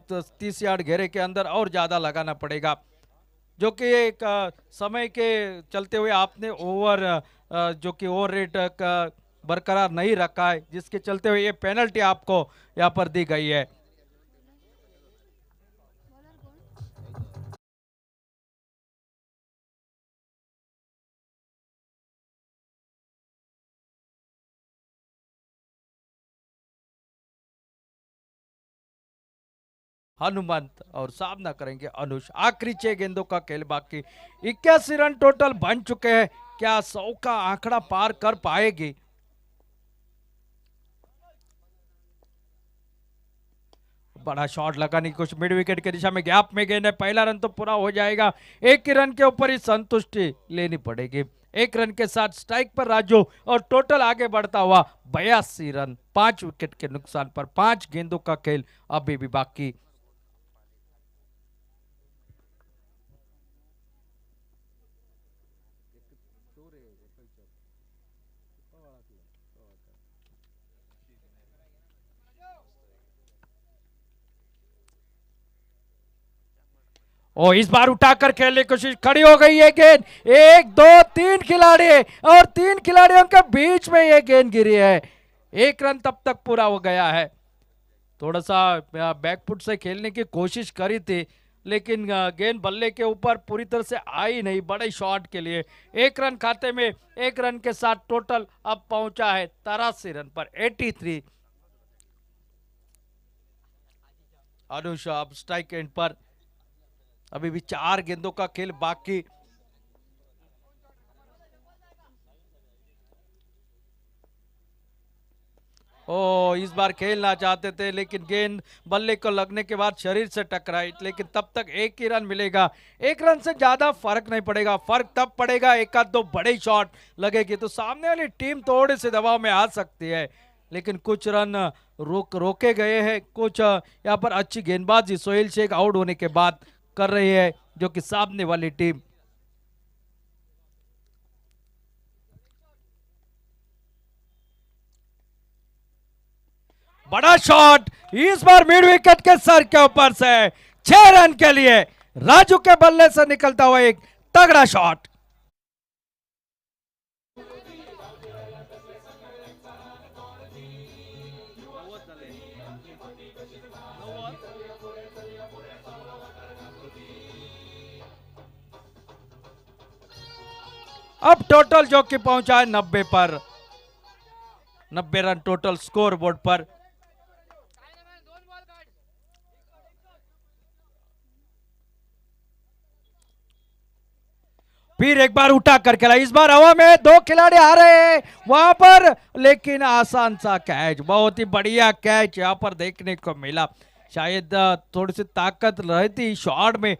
30 यार्ड घेरे के अंदर और ज़्यादा लगाना पड़ेगा, जो कि एक समय के चलते हुए आपने ओवर जो कि ओवर रेट का बरकरार नहीं रखा है, जिसके चलते हुए ये पेनल्टी आपको यहाँ पर दी गई है। हनुमंत और सामना करेंगे अनुष। आखिरी 6 गेंदों का खेल बाकी, 81 रन टोटल बन चुके हैं। क्या 100 का आंकड़ा पार कर पाएगी? बड़ा शॉट लगाने की कोशिश, मिड विकेट के दिशा में गैप में गेंद है, पहला रन तो पूरा हो जाएगा। 1 रन के ऊपर ही संतुष्टि लेनी पड़ेगी। 1 रन के साथ स्ट्राइक पर राजू और टोटल आगे बढ़ता हुआ 82 रन, 5 विकेट के नुकसान पर, 5 गेंदों का खेल अभी भी बाकी। और इस बार उठाकर खेलने की कोशिश, खड़ी हो गई है गेंद, 1 2 3 खिलाड़ी और 3 खिलाड़ियों के बीच में ये गेंद गिरी है। 1 रन तब तक पूरा हो गया है। थोड़ा सा बैकफुट से खेलने की कोशिश करी थी, लेकिन गेंद बल्ले के ऊपर पूरी तरह से आई नहीं। बड़े शॉट के लिए 1 रन खाते में, 1 रन के साथ टोटल अब पहुंचा है 83 रन पर, 83। अनुषा अब स्ट्राइक एंड पर, अभी भी 4 गेंदों का खेल बाकी। ओ, इस बार खेलना चाहते थे लेकिन गेंद बल्ले को लगने के बाद शरीर से टकराई, लेकिन तब तक 1 ही रन मिलेगा। 1 रन से ज्यादा फर्क नहीं पड़ेगा, फर्क तब पड़ेगा 1-2 बड़े शॉट लगेगी तो सामने वाली टीम थोड़े से दबाव में आ सकती है। लेकिन कुछ रन रोके गए हैं, कुछ यहाँ पर अच्छी गेंदबाजी सोहेल शेख आउट होने के बाद कर रही है, जो कि सामने वाली टीम। बड़ा शॉट इस बार मिड विकेट के सर के ऊपर से 6 रन के लिए राजू के बल्ले से निकलता हुआ एक तगड़ा शॉट। अब टोटल जो कि पहुंचा है 90 पर, 90 रन टोटल स्कोर बोर्ड पर। फिर एक बार उठा कर खेला, इस बार हवा में दो खिलाड़ी आ रहे हैं वहां पर, लेकिन आसान सा कैच, बहुत ही बढ़िया कैच यहां पर देखने को मिला। शायद थोड़ी सी ताकत रहती शॉट में।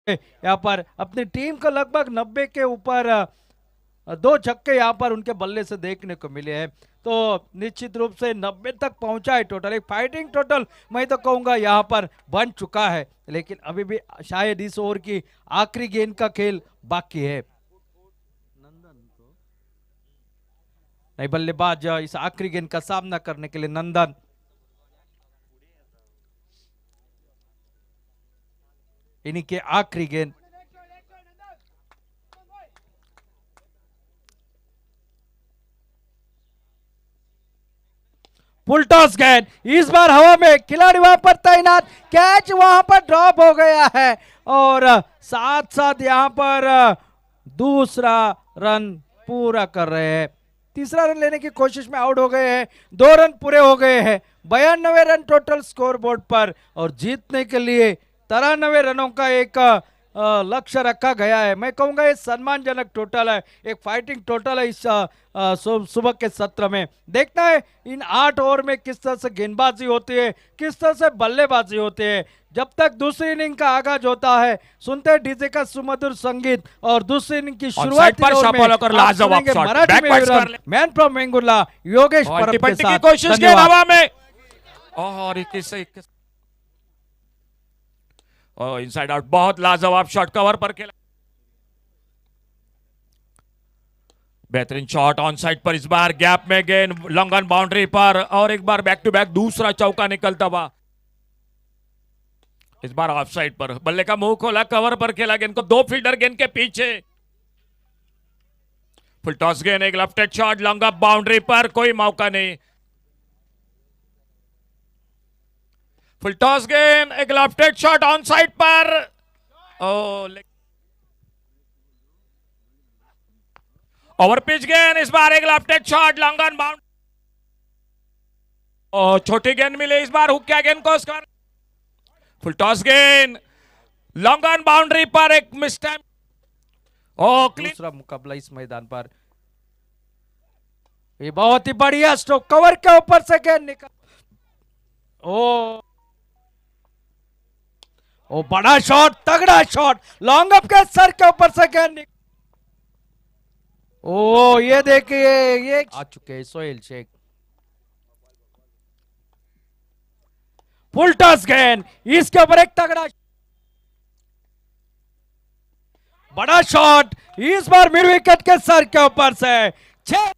यहाँ पर अपनी टीम को लगभग 90 के ऊपर दो छक्के यहाँ पर उनके बल्ले से देखने को मिले हैं, तो निश्चित रूप से 90 तक पहुंचा है टोटल। एक फाइटिंग टोटल मैं तो कहूंगा यहाँ पर बन चुका है, लेकिन अभी भी शायद इस ओवर की आखिरी गेंद का खेल बाकी है। नहीं, बल्लेबाज इस आखिरी गेंद का सामना करने के लिए नंदन। इन्हीं के आखिरी गेंद। फुल टॉस गेंद, इस बार हवा में, खिलाड़ी वहां पर तैनात, कैच वहां पर ड्रॉप हो गया है और साथ साथ यहां पर दूसरा रन पूरा कर रहे हैं। तीसरा रन लेने की कोशिश में आउट हो गए हैं, 2 रन पूरे हो गए हैं, 92 रन टोटल स्कोर बोर्ड पर, और जीतने के लिए 93 रनों का एक लक्ष्य रखा गया है। मैं कहूंगा ये सम्मानजनक टोटल है, एक फाइटिंग टोटल है इस सुबह के सत्र में। देखना है इन 8 ओवर में किस तरह से गेंदबाजी होती है, किस तरह से बल्लेबाजी होती है। जब तक दूसरी इनिंग का आगाज होता है, सुनते हैं डीजे का सुमधुर संगीत, और दूसरी इनिंग की शुरुआत मराठी में मैन फ्रॉम वेंगुर्ला योगेश परब के साथ। कोशिश की हवा में, और इनसाइड आउट, बहुत लाजवाब शॉट, कवर पर खेला, बेहतरीन शॉट ऑन साइड पर, इस बार गैप में गेंद लॉन्ग ऑन बाउंड्री पर, और एक बार बैक टू बैक दूसरा चौका निकलता हुआ, इस बार ऑफ साइड पर, बल्ले का मुंह खोला, कवर पर खेला गेंद को, 2 फील्डर गेंद के पीछे, फुल टॉस गेंद, एक लेफ्टेड शॉट लॉन्ग ऑफ बाउंड्री पर, कोई मौका नहीं, फुल टॉस गेंद, एक लेफ्टेड शॉट ऑन साइड पर, ओवर पिच गेंद, इस बार एक लेफ्टेड शॉट लॉन्ग ऑन बाउंड, छोटी गेंद मिले इस बार, हुक किया गेंद को, स्कोर, फुल टॉस गेंद लॉन्ग ऑन बाउंड्री पर, एक मिस्टेक, दूसरा मुकाबला इस मैदान पर। ये बहुत ही बढ़िया स्ट्रोक, कवर के ऊपर से गेंद निकल, ओ बड़ा शॉट, तगड़ा शॉट, लॉन्ग अप के सर के ऊपर से गेंद निकल, ओ ये देखिए, ये आ चुके हैं सोहेल शेख। फुल टॉस गेंद, इसके ऊपर एक तगड़ा बड़ा शॉट, इस बार मिड विकेट के सर के ऊपर से 6।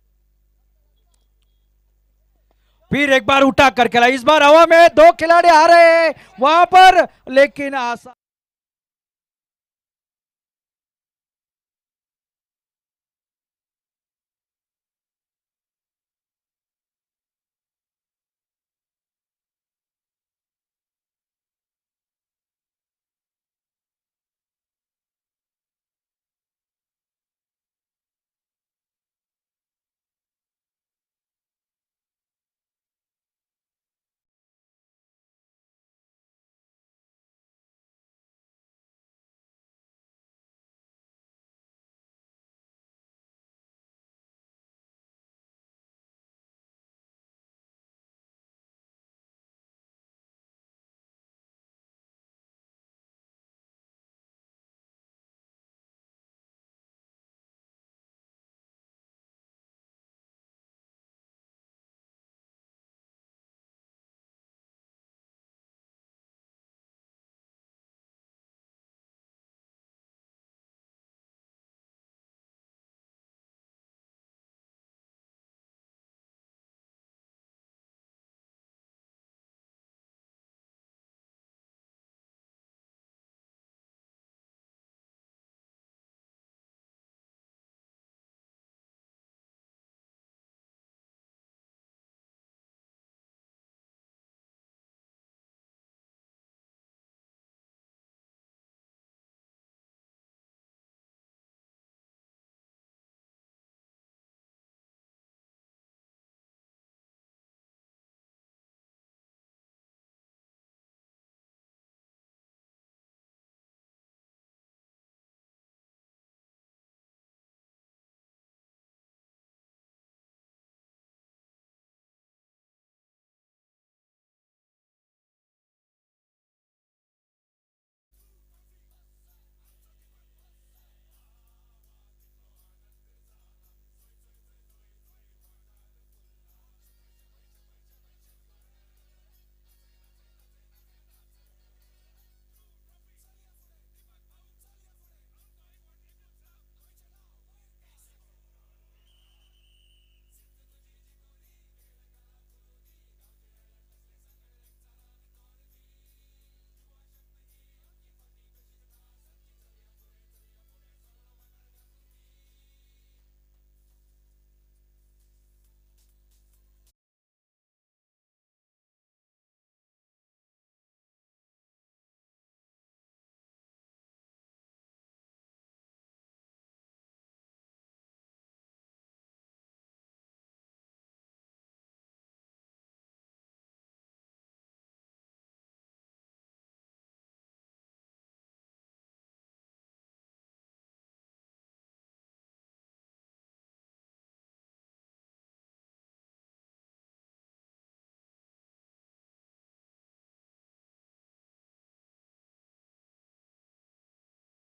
फिर एक बार उठा कर खेला, इस बार हवा में 2 खिलाड़ी आ रहे हैं वहां पर, लेकिन आसान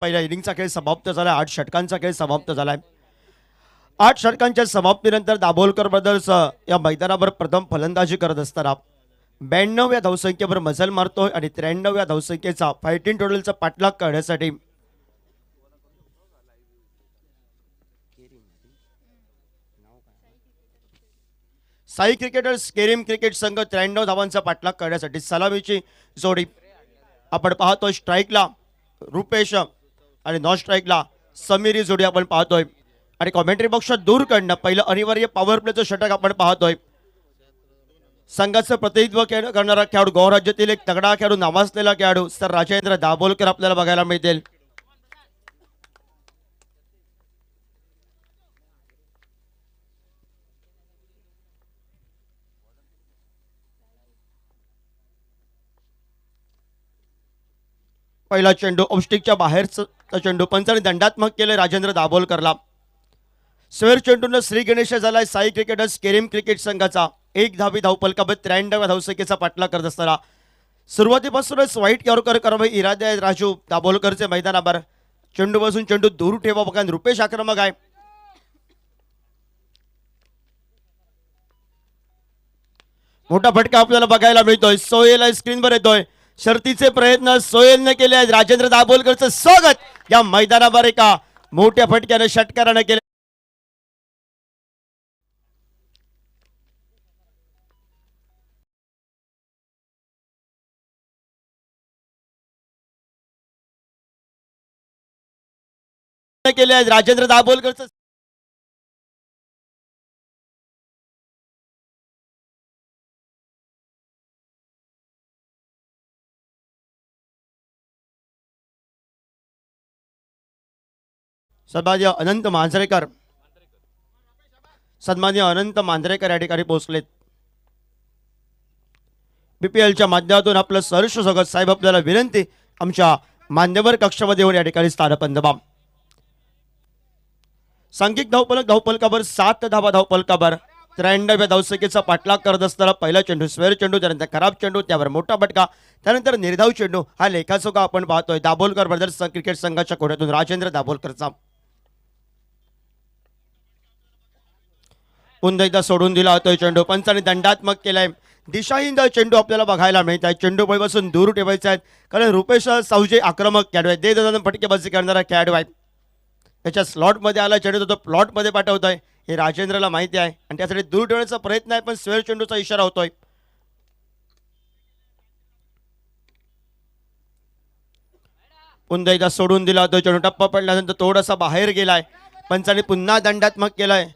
पहिल्या इनिंगचा खेळ समाप्त झाला. 8 षटकांचा खेळ समाप्त झालाय. 8 षटकांच्या समाप्तीनंतर दाभोलकर ब्रदर्स या मैदानावर प्रथम फलंदाजी करत असताना 92व्या धावसंख्येवर मजल मारतोय आणि 93व्या धावसंख्येचा फायटिंग टोटलचा पाठलाग करण्यासाठी साई क्रिकेटर्स केरीम क्रिकेट संघ 93 धावांचा पाठलाग करण्यासाठी सलामीची जोडी आपण पाहतोय. स्ट्राईकला रुपेश आणि नॉन स्ट्राईकला समीरी जोडी आपण पाहतोय. आणि कॉमेंट्री बॉक्सच्या दूर कडनं पहिलं अनिवार्य पॉवर प्लेचं षटक आपण पाहतोय. संघाचं प्रतिनिधित्व करणारा खेळाडू गोवा राज्यातील एक तगडा खेळाडू नावाजलेला खेळाडू सर राजेंद्र दाभोलकर आपल्याला बघायला मिळतील. पहिला चेंडू ऑफस्टिकच्या बाहेरचा चेंडू पंचाने दंडात्मक केले राजेंद्र दाभोलकरला. स्वेर चेंडूनं श्री गणेश झालाय साई क्रिकेटर्स केरीम क्रिकेट संघाचा. 1 धावी धावपलकाबत 93व्या धावसंख्येचा पाठलाग करत असताना सुरुवातीपासूनच वाईट यॉर्कर कारवाई इरादे राजू दाभोलकरचे मैदानावर. चेंडूपासून चेंडू दूर ठेवा बघा. रुपेश आक्रमक आहे. मोठा फटका आपल्याला बघायला मिळतोय. सोहेल स्क्रीनवर येतोय. शर्तीचे प्रयत्न सोहेलने केले आहेत. राजेंद्र दाभोलकरचं स्वागत या मैदानावर एका मोठ्या फटक्याने षटकाराने केले. केले आहेत राजेंद्र दाभोलकरचं सन्मान्य अनंत मांजरेकर या ठिकाणी पोहोचलेत. बीपीएलच्या माध्यमातून आपलं सहर्ष स्वागत साहेब. आपल्याला विनंती आमच्या मान्यवर कक्षामध्ये येऊन या ठिकाणी स्थानपन्न व्हा. सांघिक धावपलकावर 7 धावा धावपलकावर 93व्या धावसंख्येचा पाठलाग करत असताना पहिला चेंडू स्वेर चेंडू, त्यानंतर खराब चेंडू, त्यावर मोठा फटका, त्यानंतर निर्धाव चेंडू. हा लेखाचोखा आपण पाहतोय दाभोलकर ब्रदर्स क्रिकेट संघाच्या कोड्यातून राजेंद्र दाभोलकरचा. पुन्हा एकदा सोडून दिला होता चेंडू. पंचाने दंडात्मक केलाय. दिशाहीन चेंडू आपल्याला बघायला मिळत आहे. चेंडू बळीपासून दूर ठेवायचा आहे कारण रुपेश सावजे आक्रमक खेळाडू आहे. दे फटकेबाजी करणारा खेळाडू आहे. त्याच्या स्लॉटमध्ये आला चेंडू तो प्लॉटमध्ये पाठवतोय हे राजेंद्रला माहिती आहे आणि त्यासाठी दूर ठेवण्याचा प्रयत्न आहे पण स्वेर चेंडूचा इशारा होतोय. पुन्हा एकदा सोडून दिला होता चेंडू. टप्पा पडल्यानंतर थोडासा बाहेर गेलाय. पंचाने पुन्हा दंडात्मक केलाय.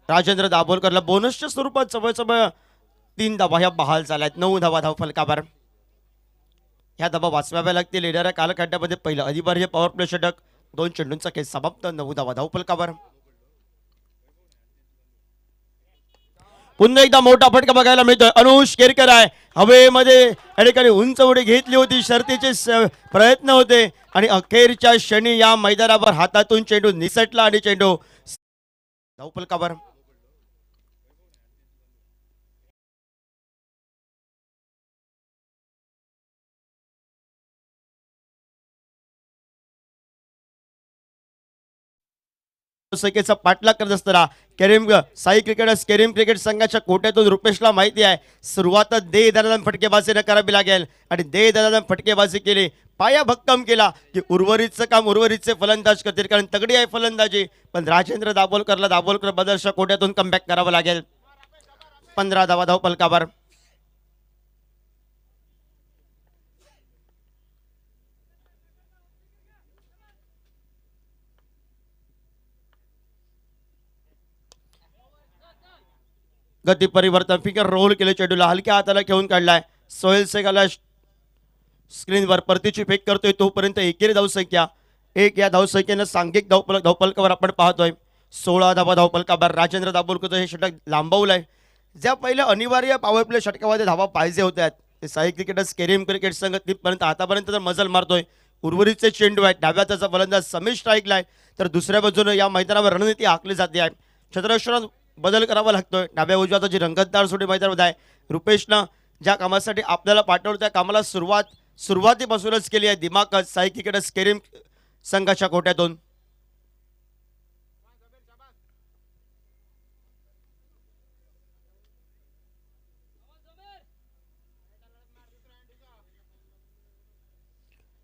राजेंद्र दाभोलकरला बोनसच्या स्वरूपात जवळजवळ 3 धावा ह्या बहाल झाल्यात. 9 धावा धावफलकावर. ह्या धावा वाचवाव्या लागतील. येणाऱ्या कालखंडामध्ये पहिलं अनिवार्य पॉवर प्ले षटक 2 चेंडूंचा खेळ समाप्त. 9 धावा धावफलकावर. पुन्हा एकदा मोठा फटका बघायला मिळतोय. अनुष केरकर आहे हवेमध्ये या ठिकाणी उंच उडी घेतली होती. शर्तीचे प्रयत्न होते आणि अखेरच्या क्षणी या मैदानावर हातातून चेंडू निसटला आणि चेंडू धावफलकावर. संख्येचा पाठलाग करत असताना साई क्रिकेटर्स केरीम क्रिकेट संघाच्या कोट्यातून रुपेशला माहिती आहे सुरुवात दे दनादन फटकेबाजीने करावी लागेल आणि दे दनादन फटकेबाजी केली. पाया भक्कम केला की उर्वरितचं काम उर्वरितचे फलंदाज करतील कारण तगडी आहे फलंदाजी. पण राजेंद्र दाभोलकर ब्रदर्सच्या कोट्यातून कमबॅक करावं लागेल. 15 धावा धावफलकावर. गती परिवर्तन फिकर रोल केले. चेंडूला हलक्या हाताला घेऊन काढलाय. सोहेल सेगाला स्क्रीनवर परतीची फेक करतोय. तोपर्यंत एकेरी धावसंख्या 1 या धावसंख्येनं सांघिक धावपलकावर आपण पाहतोय 16 धावा धावपलकावर. राजेंद्र दाभोलकर हे षटक लांबवलंय. ज्या पहिल्या अनिवार्य पॉवर प्ले षटकामध्ये धावा पाहिजे होत्या ते साई क्रिकेटर्स केरीम क्रिकेट संघ तिथपर्यंत आतापर्यंत तर मजल मारतोय. उर्वरितचे चेंडू आहेत. डाव्या त्याचा फलंदाज समीर स्ट्राईकला आहे तर दुसऱ्या बाजूने या मैदानावर रणनीती आखली जाते आहे. क्षेत्ररक्षणात बदल करावा लागतोय. डाव्या उजव्याचा जी रंगतदार सोडी मैदानामध्ये आहे. रुपेशनं ज्या कामासाठी आपल्याला पाठवलं त्या कामाला सुरुवातीपासूनच केली आहे. दिमाग साई क्रिकेटर्स केरीम संघाच्या कोट्यातून.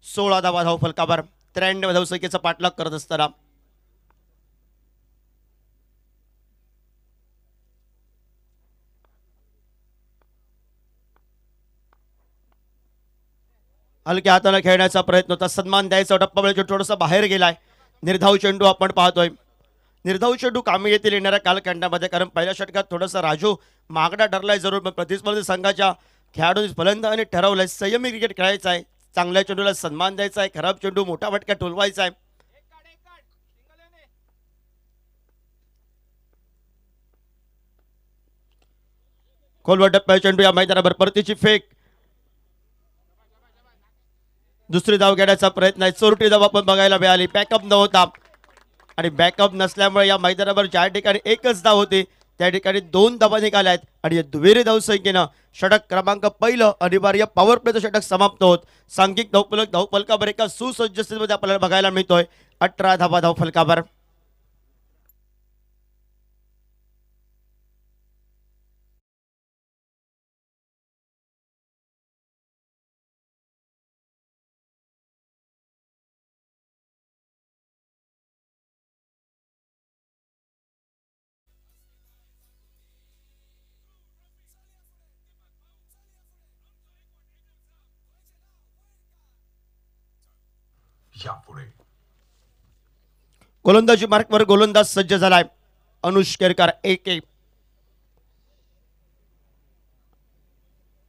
सोळा धावा धाव फलकावर 93 धावसंख्येचा पाठलाग करत असताना हलक्या हाताने खेळण्याचा प्रयत्न होता, सन्मान द्यायचा टप्पा वेळेच्या थोडासा बाहेर गेलाय. निर्धाव चेंडू आपण पाहतोय. निर्धाव चेंडू कामी येतील येणाऱ्या कालखंडामध्ये, कारण पहिल्या षटकात थोडासा राजू मागडा ठरलाय जरूर, पण प्रतिस्पर्धी संघाच्या खेळाडूंनी फलंदाजाने ठरवलंय संयमी क्रिकेट खेळायचं आहे, चांगल्या चेंडूला सन्मान द्यायचा आहे, खराब चेंडू मोठा फटका टोलवायचा आहे. खोलवर टप्प्या चेंडू या मैदानावर परतीची फेक, दुसरी धाव घेण्याचा प्रयत्न आहे. चोरटी धाव आपण बघायला मिळाली. बॅकअप नव्हता आणि बॅकअप नसल्यामुळे या मैदानावर ज्या ठिकाणी एकच धाव होती त्या ठिकाणी 2 धावा निघाल्या आहेत आणि दुहेरी धावसंख्येनं षटक क्रमांक पहिलं अनिवार्य पॉवर प्लेचं षटक समाप्त होत सांघिक धावफलकावर एका सुसज्ज स्थितीमध्ये आपल्याला बघायला मिळतोय. 18 धावा धावफलकावर. यापुढे गोलंदाजी मार्कवर गोलंदाज सज्ज झालाय. अनुष केरकर 1-1.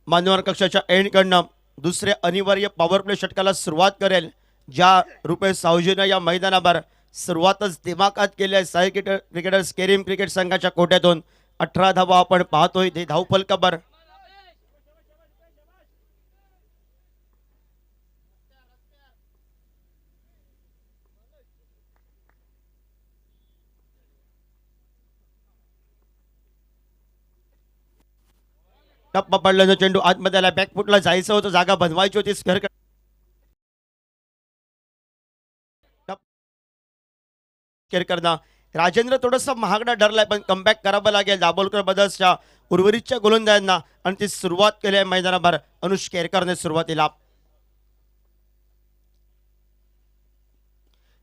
मान्यवर कक्षाच्या एंडकडनं दुसरे अनिवार्य पॉवर प्ले षटकाला सुरुवात करेल. ज्या रुपये सावजीनं या मैदानावर सुरुवातच दिमाखात केली आहे साई क्रिकेटर्स केरीम क्रिकेट संघाच्या कोट्यातून. 18 धावा आपण पाहतोय ते धावफलकावर. टप्पा पडल्यानं चेंडू आतमध्ये आला. बॅकफुटला जायचं होतं, जागा बनवायची होती. स्क्वेअर केरकरना राजेंद्र थोडंसं महागडा ठरलाय, पण कमबॅक करावं लागेल दाभोलकर ब्रदर्सच्या उर्वरितच्या गोलंदाजांना आणि ती सुरुवात केली आहे मैदानावर अनुष केरकरने सुरुवातीला.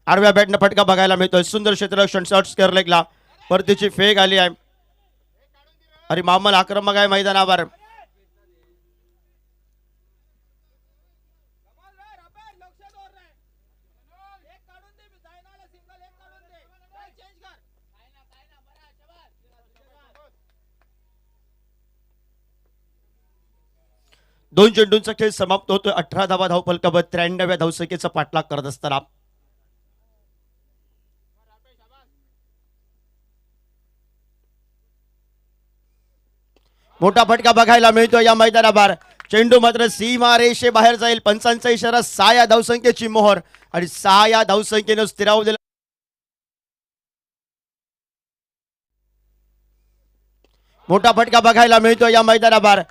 आडव्या बॅटनं फटका बघायला मिळतोय. सुंदर क्षेत्ररक्षण शॉट स्क्वेअर लेगला परतीची फेक आली आहे आणि मामल आक्रमक आहे मैदानावर. दोन चेंडूंचा खेळ समाप्त होतोय. 18 धावा धावफलकावर 93व्या धावसंख्येचा पाठलाग करत असताना मोठा फटका बघायला मिळतो या मैदानावर. चेंडू मात्र सीमा रेषे बाहेर जाईल. पंचांचा इशारा 6 या धावसंख्येची मोहर आणि 6 या धावसंख्येनं स्थिरावलेला मोठा फटका बघायला मिळतो या मैदानावर.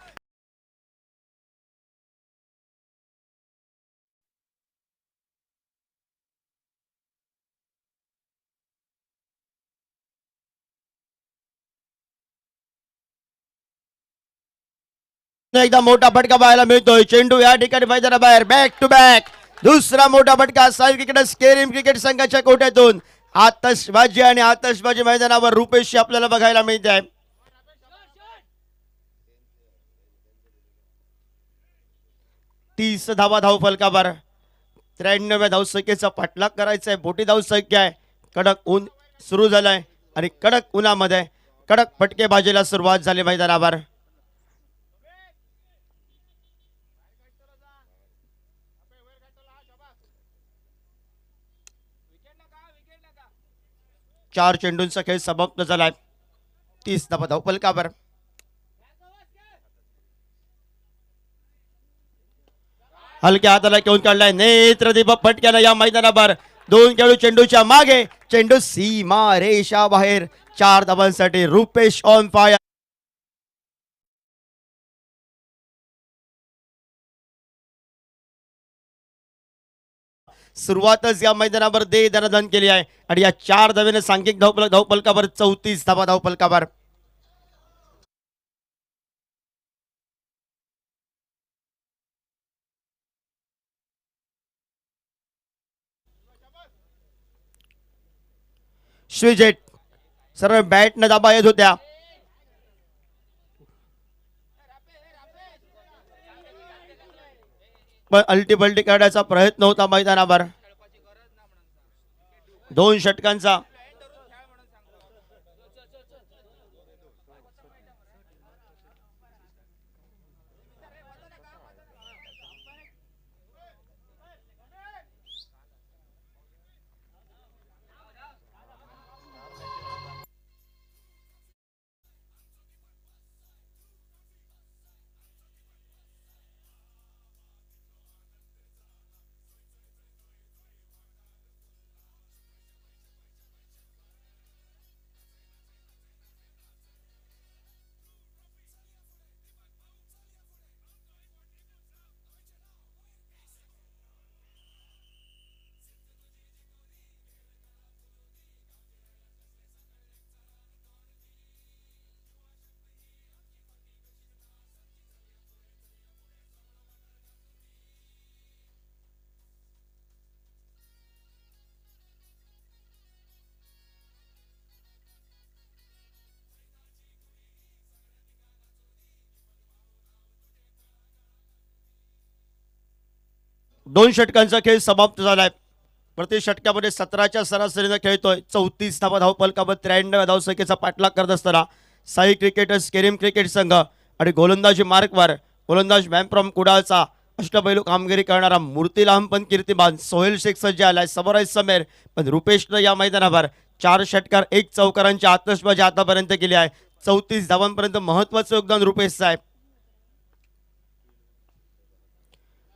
एकदा मोठा फटका पाहायला मिळतोय. चेंडू या ठिकाणी मैदानाबाहेर. बॅक टू बॅक दुसरा मोठा फटका साई क्रिकेटर्स केरीम क्रिकेट संघाच्या कोट्यातून. आतषबाजी आणि आतषबाजी मैदानावर रुपेशी आपल्याला बघायला मिळते आहे. 30 धावा धावफलकावर. 93व्या धावसंख्येचा पाठलाग करायचा आहे. मोठी धावसंख्या आहे. कडक ऊन सुरू झालंय आणि कडक उन्हामध्ये कडक फटकेबाजीला सुरुवात झाली मैदानावर. चार चेंडूंचा खेळ समाप्त झालाय. 30 धावा धावफलकावर. हलक्या हाताला घेऊन काढलाय नेत्रदीपक फटक्यानं या मैदानावर. 2 खेळाडू चेंडूच्या मागे. चेंडू सीमा रेषा बाहेर. 4 धावांसाठी रुपेश ऑन फायर. सुरुवातच या मैदानावर दे दनादन केली आहे आणि या 4 धावेने सांघिक धावफलकावर 34 धावा धावफलकावर. श्रीजेट सरळ बॅट न दाबा येत होत्या. पण अल्टीपल्टी करण्याचा प्रयत्न होता मैदानावर. 2 षटकांचा दोन षटकांचा खेळ समाप्त झालाय. प्रति षटकामध्ये 17च्या सरासरीने खेळतोय. 34 धावा धावफलकावर 93 धावसंख्येचा पाठलाग करत असताना साई क्रिकेटर्स केरिम क्रिकेट संघ आणि गोलंदाजी मार्कवर गोलंदाज मॅन फ्रॉम कुडाळचा अष्टपैलू कामगिरी करणारा मूर्ती लहानपण कीर्तिमान सोहेल शेख सज्ज आलाय. समोर आहे समीर. पण रुपेशनं या मैदानावर 4 षटकार 1 चौकारांची आतषबाजी आतापर्यंत केली आहे. 34 धावांपर्यंत महत्वाचं योगदान रुपेशचं आहे.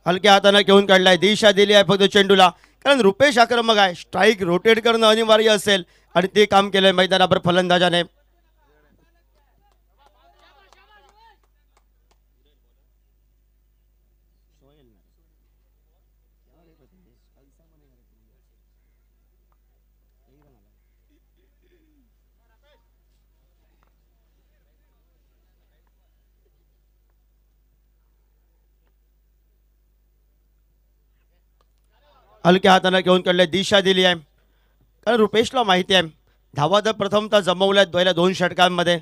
हलक्या हाताने घेऊन काढलाय. दिशा दिली आहे फक्त चेंडूला, कारण रुपेश आक्रमक आहे. स्ट्राईक रोटेट करणं अनिवार्य असेल आणि ते काम केलंय मैदानावर फलंदाजाने. हलक्या हाताने घेऊन काढले. दिशा दिली आहे, कारण रुपेशला माहिती आहे धावा तर प्रथमतः जमवल्यात पहिल्या 2 षटकांमध्ये.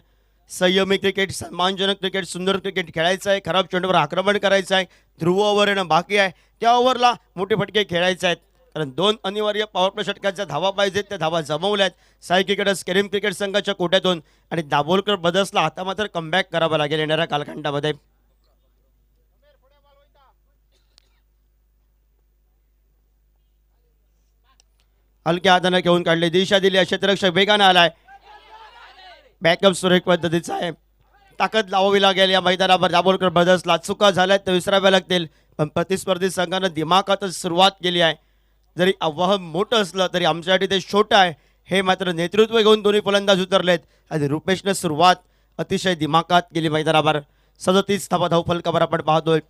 संयमी क्रिकेट, सन्मानजनक क्रिकेट, सुंदर क्रिकेट खेळायचं आहे. खराब चेंडूवर आक्रमण करायचं आहे. ध्रुव ओव्हर येणं बाकी आहे. त्या ओव्हरला मोठे फटके खेळायचे आहेत, कारण 2 अनिवार्य पॉवर प्ले षटकांच्या धावा पाहिजेत. त्या धावा जमवल्यात साई क्रिकेटर्स केरिम क्रिकेट संघाच्या कोट्यातून. आणि दाभोलकर ब्रदर्सला आता मात्र कमबॅक करावं लागेल येणाऱ्या कालखंडामध्ये. हलक्या हाताने घेऊन काढले. दिशा दिली. क्षेत्ररक्षक वेगाने आलाय. बॅकअप सुरेख पद्धतीचा आहे. ताकद लावावी लागेल या मैदानावर. दाभोलकर ब्रदर्सला चुका झाल्यात तर विसराव्या लागतील, पण प्रतिस्पर्धी संघानं दिमाखातच सुरुवात केली आहे. जरी आव्हान मोठं असलं तरी आमच्यासाठी ते छोटं आहे. हे मात्र नेतृत्व घेऊन दोन्ही फलंदाज उतरलेत आणि रुपेशने सुरुवात अतिशय दिमाखात केली मैदानावर. 37 धावा धावफलकावर आपण पाहतोय.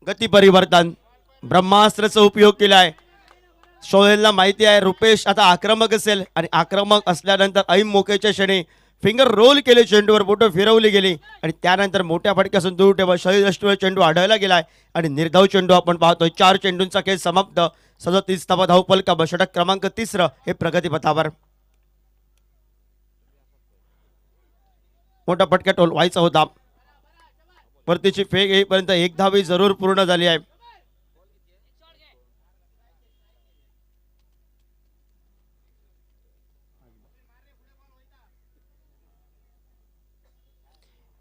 गती परिवर्तन ब्रह्मास्त्राचा उपयोग केलाय. सोहेलला माहिती आहे रुपेश आता आक्रमक असेल आणि आक्रमक असल्यानंतर ऐन मोकेच्या क्षणी फिंगर रोल केले, चेंडूवर बोटं फिरवली गेली आणि त्यानंतर मोठ्या फटक्यासून दूर ठेवा शरीरदृष्टीवर चेंडू आढळला गेलाय आणि निर्धाव चेंडू आपण पाहतोय. 4 चेंडूंचा खेळ समाप्त. 37 धावा धावफलकावर षटक क्रमांक 3 हे प्रगतीपथावर. मोठा फटका टोलवायचा होता. परतीची फेक येईपर्यंत 1 धावी जरूर पूर्ण झाली आहे.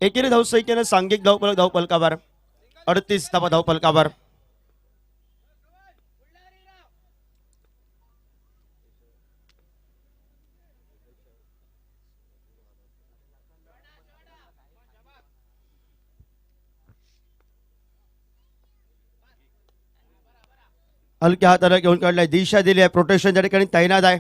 एकेरी धावसंख्येने सांघिक धावफलकावर 38 धावा धावफलकावर. हलक्या हाताने घेऊन काढलाय. दिशा दिली आहे. प्रोटेक्शन त्या ठिकाणी तैनात आहे.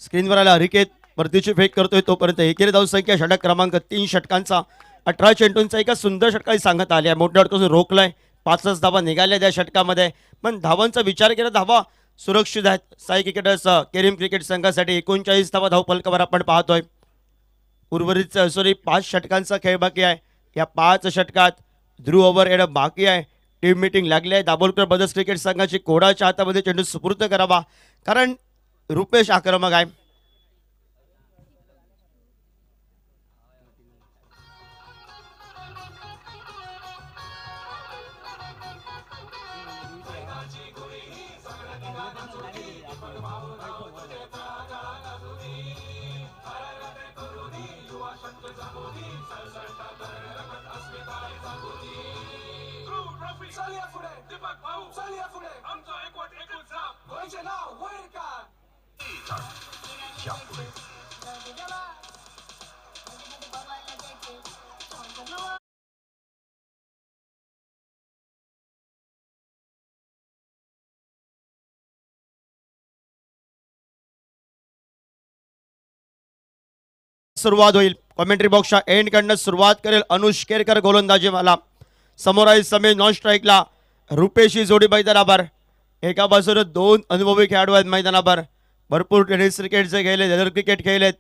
स्क्रीनवर आला हरिकेत. परतीची फेक करतोय तोपर्यंत एकेरी धावसंख्या षटक क्रमांक 3 षटकांचा 18 चेंडूंचा एका सुंदर षटकाची सांगत आली आहे. मोठ्या अडकून रोखलाय, 5च धावा निघाल्या त्या षटकामध्ये. पण धावांचा विचार केला धावा सुरक्षित आहेत साई क्रिकेटर्स केरिम क्रिकेट संघासाठी. 39 धावा धावफलकावर आपण पाहतोय. उर्वरित 5 षटकांचा खेळ बाकी आहे. या 5 षटकात ध्रुव ओव्हर येणं बाकी आहे. टीम मीटिंग लागली आहे. दाभोलकर ब्रदर्स क्रिकेट संघाची कोडाच्या हातामध्ये चेंडू सुपूर्द करावा, कारण रुपेश आक्रमक आहे. चालिया पुढे दीपक भाऊ, चालिया पुढे आमचा एकवट एकच नाव व्हायचे नाव होईल का सुरुवात होईल. कॉमेंट्री बॉक्सच्या एंड कडनं सुरुवात करेल अनुष केरकर गोलंदाजी मला. समोर आहे समीर नॉन स्ट्राईकला रुपेश ही जोडी मैदानावर. एका बाजूने 2 अनुभवी खेळाडू आहेत मैदानावर. भरपूर टेनिस क्रिकेटचे खेळले, लेदर क्रिकेट खेळलेत.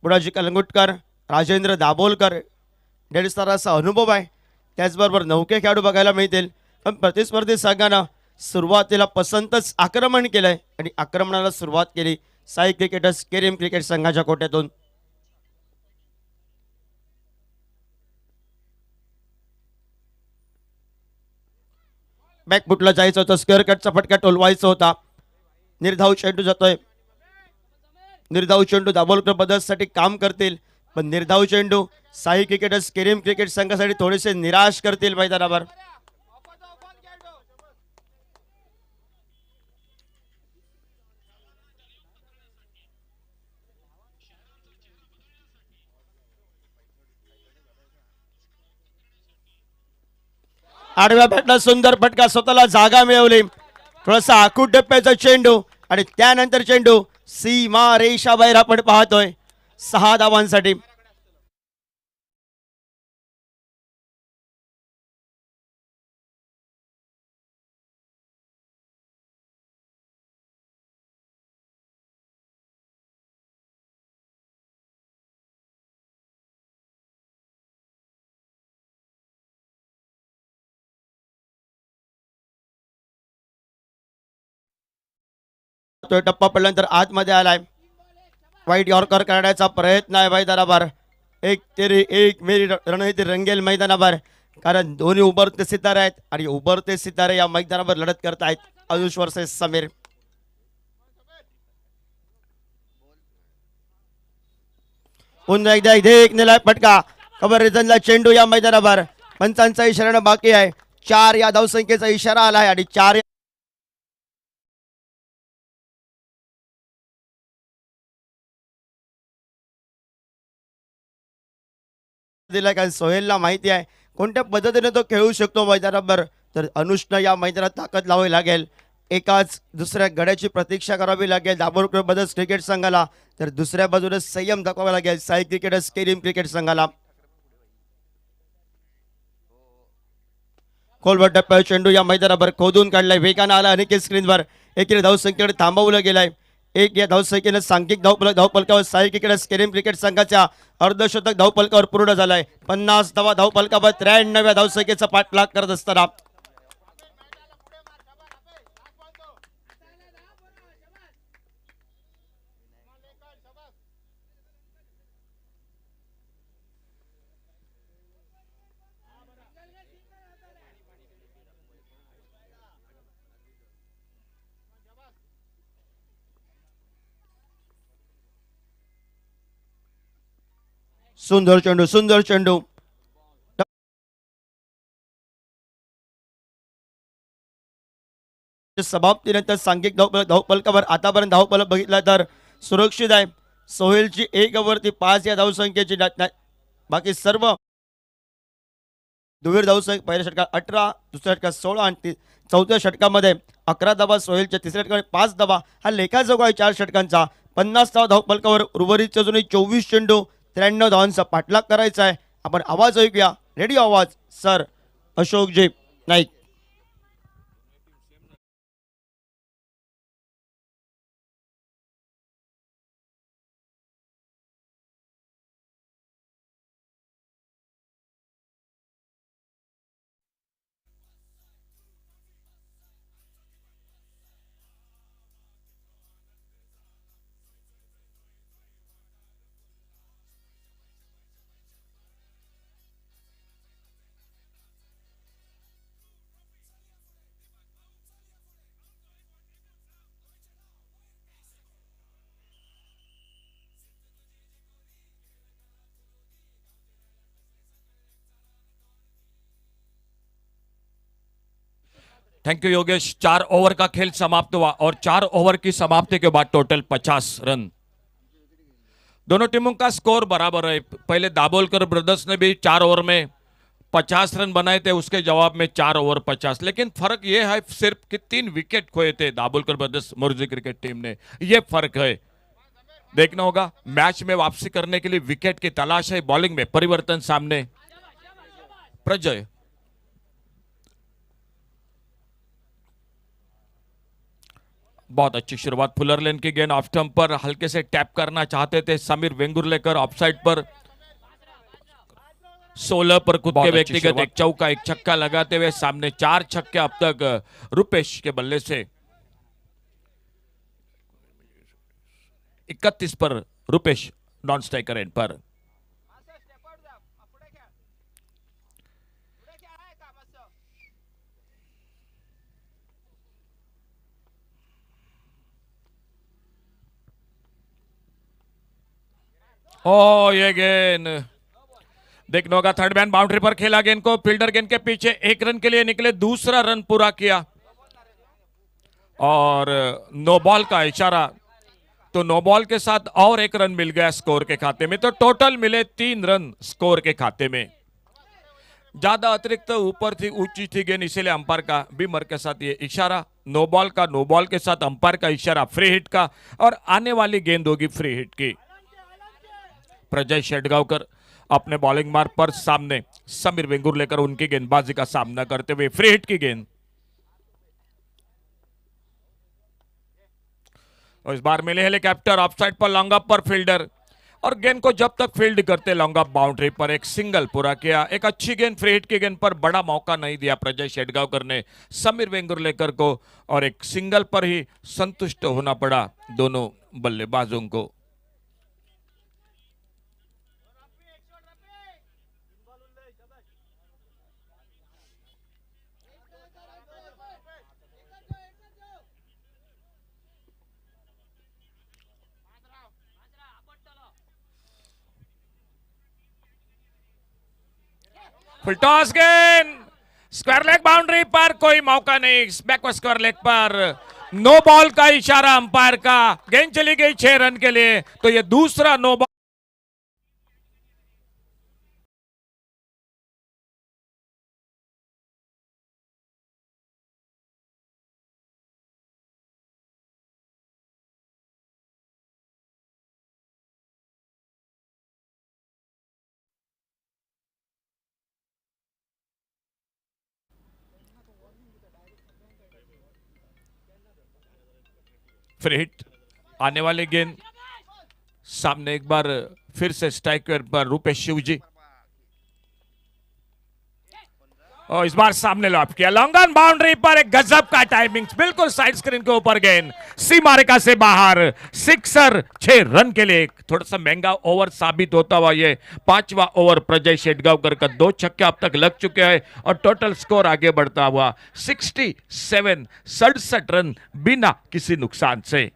बुडाजी कलंगुटकर, राजेंद्र दाभोलकर डेडस्टाराचा अनुभव आहे. त्याचबरोबर नौके खेळाडू बघायला मिळतील. पण प्रतिस्पर्धी संघानं सुरुवातीला पसंतच आक्रमण केलंय आणि आक्रमणाला सुरुवात केली साई क्रिकेटर्स केरिम क्रिकेट संघाच्या कोट्यातून. बॅकफुटला जायचं होतं, स्क्वेअर कटचा फटका टोलवायचा होता. निर्धाव चेंडू जातोय. निर्धाव चेंडू दाभोलकर ब्रदर्ससाठी काम करतील, पण निर्धाव चेंडू साई क्रिकेटर्स केरिम क्रिकेट संघासाठी थोडेसे निराश करतील मैदानावर. आडव्या बॅटला सुंदर फटका, स्वतःला जागा मिळवली. थोडासा आखूट टप्प्याचा चेंडू आणि त्यानंतर चेंडू सीमा रेषाबाहेर आपण पाहतोय 6 धावांसाठी. तो टप्पा पडल्यानंतर आतमध्ये आलाय. वाईट यॉर्कर करण्याचा प्रयत्न आहे मैदानावर. एक तेरी एक मेरी रणनीती रंगेल मैदानावर, कारण दोन्ही उभरते सितारे आहेत आणि उभरते सितारे या मैदानावर लढत करत आहेत. अनुष वर्सेस समीर. पुन्हा एकदा इथे एक नेलाय फटका. कबर रिझनला चेंडू या मैदानावर. पंचांचा इशारा बाकी आहे. 4 या धावसंख्येचा इशारा आलाय आणि 4 दिला, कारण सोहेलला माहिती आहे कोणत्या पद्धतीने तो खेळू शकतो मैदानावर. तर अनुषनं या मैदानात ताकद लावावी लागेल. एकाच दुसऱ्या गड्याची प्रतीक्षा करावी लागेल दाभोलकर ब्रदर्स क्रिकेट संघाला, तर दुसऱ्या बाजूने संयम दाखवावा लागेल साई क्रिकेटर्स केरिम क्रिकेट संघाला. खोलवर टप्प्यावर चेंडू या मैदानावर खोदून काढलाय. वेगानं आला अनेक स्क्रीनवर. एकीने धावसंख्येकडे थांबवलं गेलाय. 1 या धावसंख्येने सांघिक धावफलकावर साई क्रिकेटर्स केरिम क्रिकेट संघाच्या अर्धशतक धावफलकावर पूर्ण झालाय. 50 धावा धावफलकावर 93 धावसंख्येचा पाठलाग करत असताना सुंदर चेंडू, सुंदर चेंडू. समाप्तीनंतर सांघिक धावफलकावर आतापर्यंत धावफलक बघितला तर सुरक्षित आहे. सोहेलची 1 वरती 5 या धावसंख्येची बाकी सर्व दुहेरी धावसंख्या. पहिल्या षटकात 18, दुसऱ्या षटकात 16 आणि चौथ्या षटकामध्ये 11 धावा. सोहेलच्या तिसऱ्या षटकामध्ये 5 धावा. हा लेखाजोगा आहे 4 षटकांचा. 50 धावफलकावर उर्वरित अजूनही 24 चेंडू 93 धावांचा पाठलाग करायचा आहे. आपण आवाज ऐकूया. रेडिओ आवाज सर अशोकजी Naik. Thank you Yogesh. 4 over का खेल समाप्त हुआ और 4 ओवर की समाप्ति के बाद टोटल 50 रन. दोनों टीमों का स्कोर बराबर है. पहले दाभोलकर ब्रदर्स ने भी 4 ओवर में 50 रन बनाए थे, उसके जवाब में 4 ओवर 50. लेकिन फर्क यह है सिर्फ कि 3 विकेट खोए थे Dabholkar brothers Murji cricket team ने. यह फर्क है. देखना होगा. मैच में वापसी करने के लिए विकेट की तलाश है. बॉलिंग में परिवर्तन सामने. प्रजय बहुत अच्छी शुरुआत. फुलर लेन की गेंद ऑफ स्टंप पर हल्के से टैप करना चाहते थे समीर वेंगुर्लेकर. ऑफसाइड पर 16 पर खुद के व्यक्तिगत एक चौका एक छक्का लगाते हुए सामने 4 छक्के अब तक रुपेश के बल्ले से. 31 पर रुपेश नॉन स्ट्राइकर एंड पर. ओ ये गेंद देखना होगा. थर्ड मैन बाउंड्री पर खेला गेंद को. फील्डर गेंद के पीछे 1 रन के लिए निकले. दूसरा रन पूरा किया और नो बॉल का इशारा. तो नो बॉल के साथ और 1 रन मिल गया स्कोर के खाते में. तो टोटल मिले 3 रन स्कोर के खाते में. ज्यादा अतिरिक्त ऊपर थी, ऊंची थी गेंद, इसीलिए अंपायर का बीमर के साथ ये इशारा. नो बॉल के साथ अंपायर का इशारा फ्री हिट का. और आने वाली गेंद होगी फ्री हिट की. प्रजय शेटगांवकर अपने बॉलिंग मार्ग पर सामने समीर वेंगुर्लेकर उनकी गेंदबाजी का सामना करते हुए. फ्री हिट की गेंद. और इस बार मिले हेलीकॉप्टर. ऑफसाइड पर लॉन्ग अप पर फील्डर और गेंद को जब तक फील्ड करते लॉन्ग अप बाउंड्री पर एक सिंगल पूरा किया. एक अच्छी गेंद फ्री हिट की गेंद पर बड़ा मौका नहीं दिया प्रजय शेटगांवकर ने समीर वेंगुर्लेकर को और एक सिंगल पर ही संतुष्ट होना पड़ा दोनों बल्लेबाजों को. फुल टॉस गेंद स्क्वायर लेग बाउंड्री पर. कोई मौका नहीं. बैकवर्ड स्क्वायर लेग पर नो बॉल का इशारा अंपायर का. गेंद चली गई 6 रन के लिए. तो ये दूसरा नो बॉल. Free hit. आने वाली गेंद सामने एक बार फिर से स्ट्राइक पर रूपेश शिवजी और इस बार सामने लॉप किया. लॉन्ग ऑन बाउंड्री पर एक गजब का टाइमिंग. बिल्कुल साइड स्क्रीन के ऊपर गेंद सीमा रेखा से बाहर. सिक्सर 6 रन के लिए. थोड़ा सा महंगा ओवर साबित होता हुआ ये 5वां ओवर प्रजय शेटगांवकर का. 2 छक्के अब तक लग चुके हैं और टोटल स्कोर आगे बढ़ता हुआ 67 रन बिना किसी नुकसान से.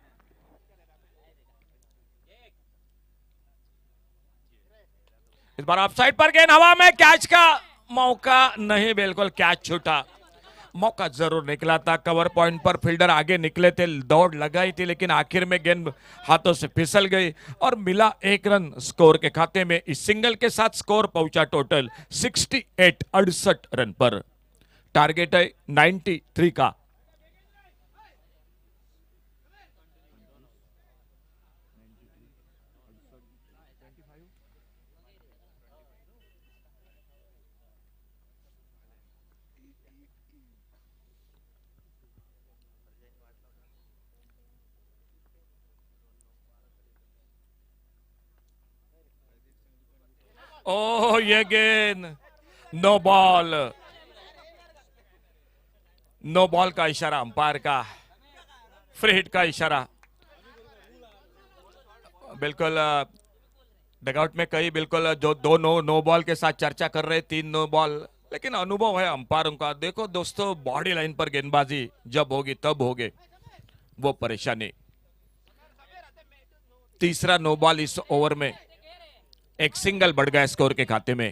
इस बार ऑफसाइड पर गेंद हवा में. कैच का मौका नहीं. बिल्कुल कैच छूटा. मौका जरूर निकला था. कवर पॉइंट पर फील्डर आगे निकले थे, दौड़ लगाई थी, लेकिन आखिर में गेंद हाथों से फिसल गई और मिला 1 रन स्कोर के खाते में. इस सिंगल के साथ स्कोर पहुंचा टोटल 68 रन पर. टारगेट है 93 का. ओह ये गेंद नो बॉल, नो बॉल का इशारा अंपायर का, फ्री हिट का इशारा। बिल्कुल डगआउट में कई बिल्कुल जो दो नो बॉल के साथ चर्चा कर रहे, 3 नो बॉल, लेकिन अनुभव है अंपायरों का। देखो दोस्तों, बॉडी लाइन पर गेंदबाजी जब होगी तब होगी वो परेशानी। तीसरा नो बॉल इस ओवर में, एक सिंगल बढ़ गया स्कोर के खाते में।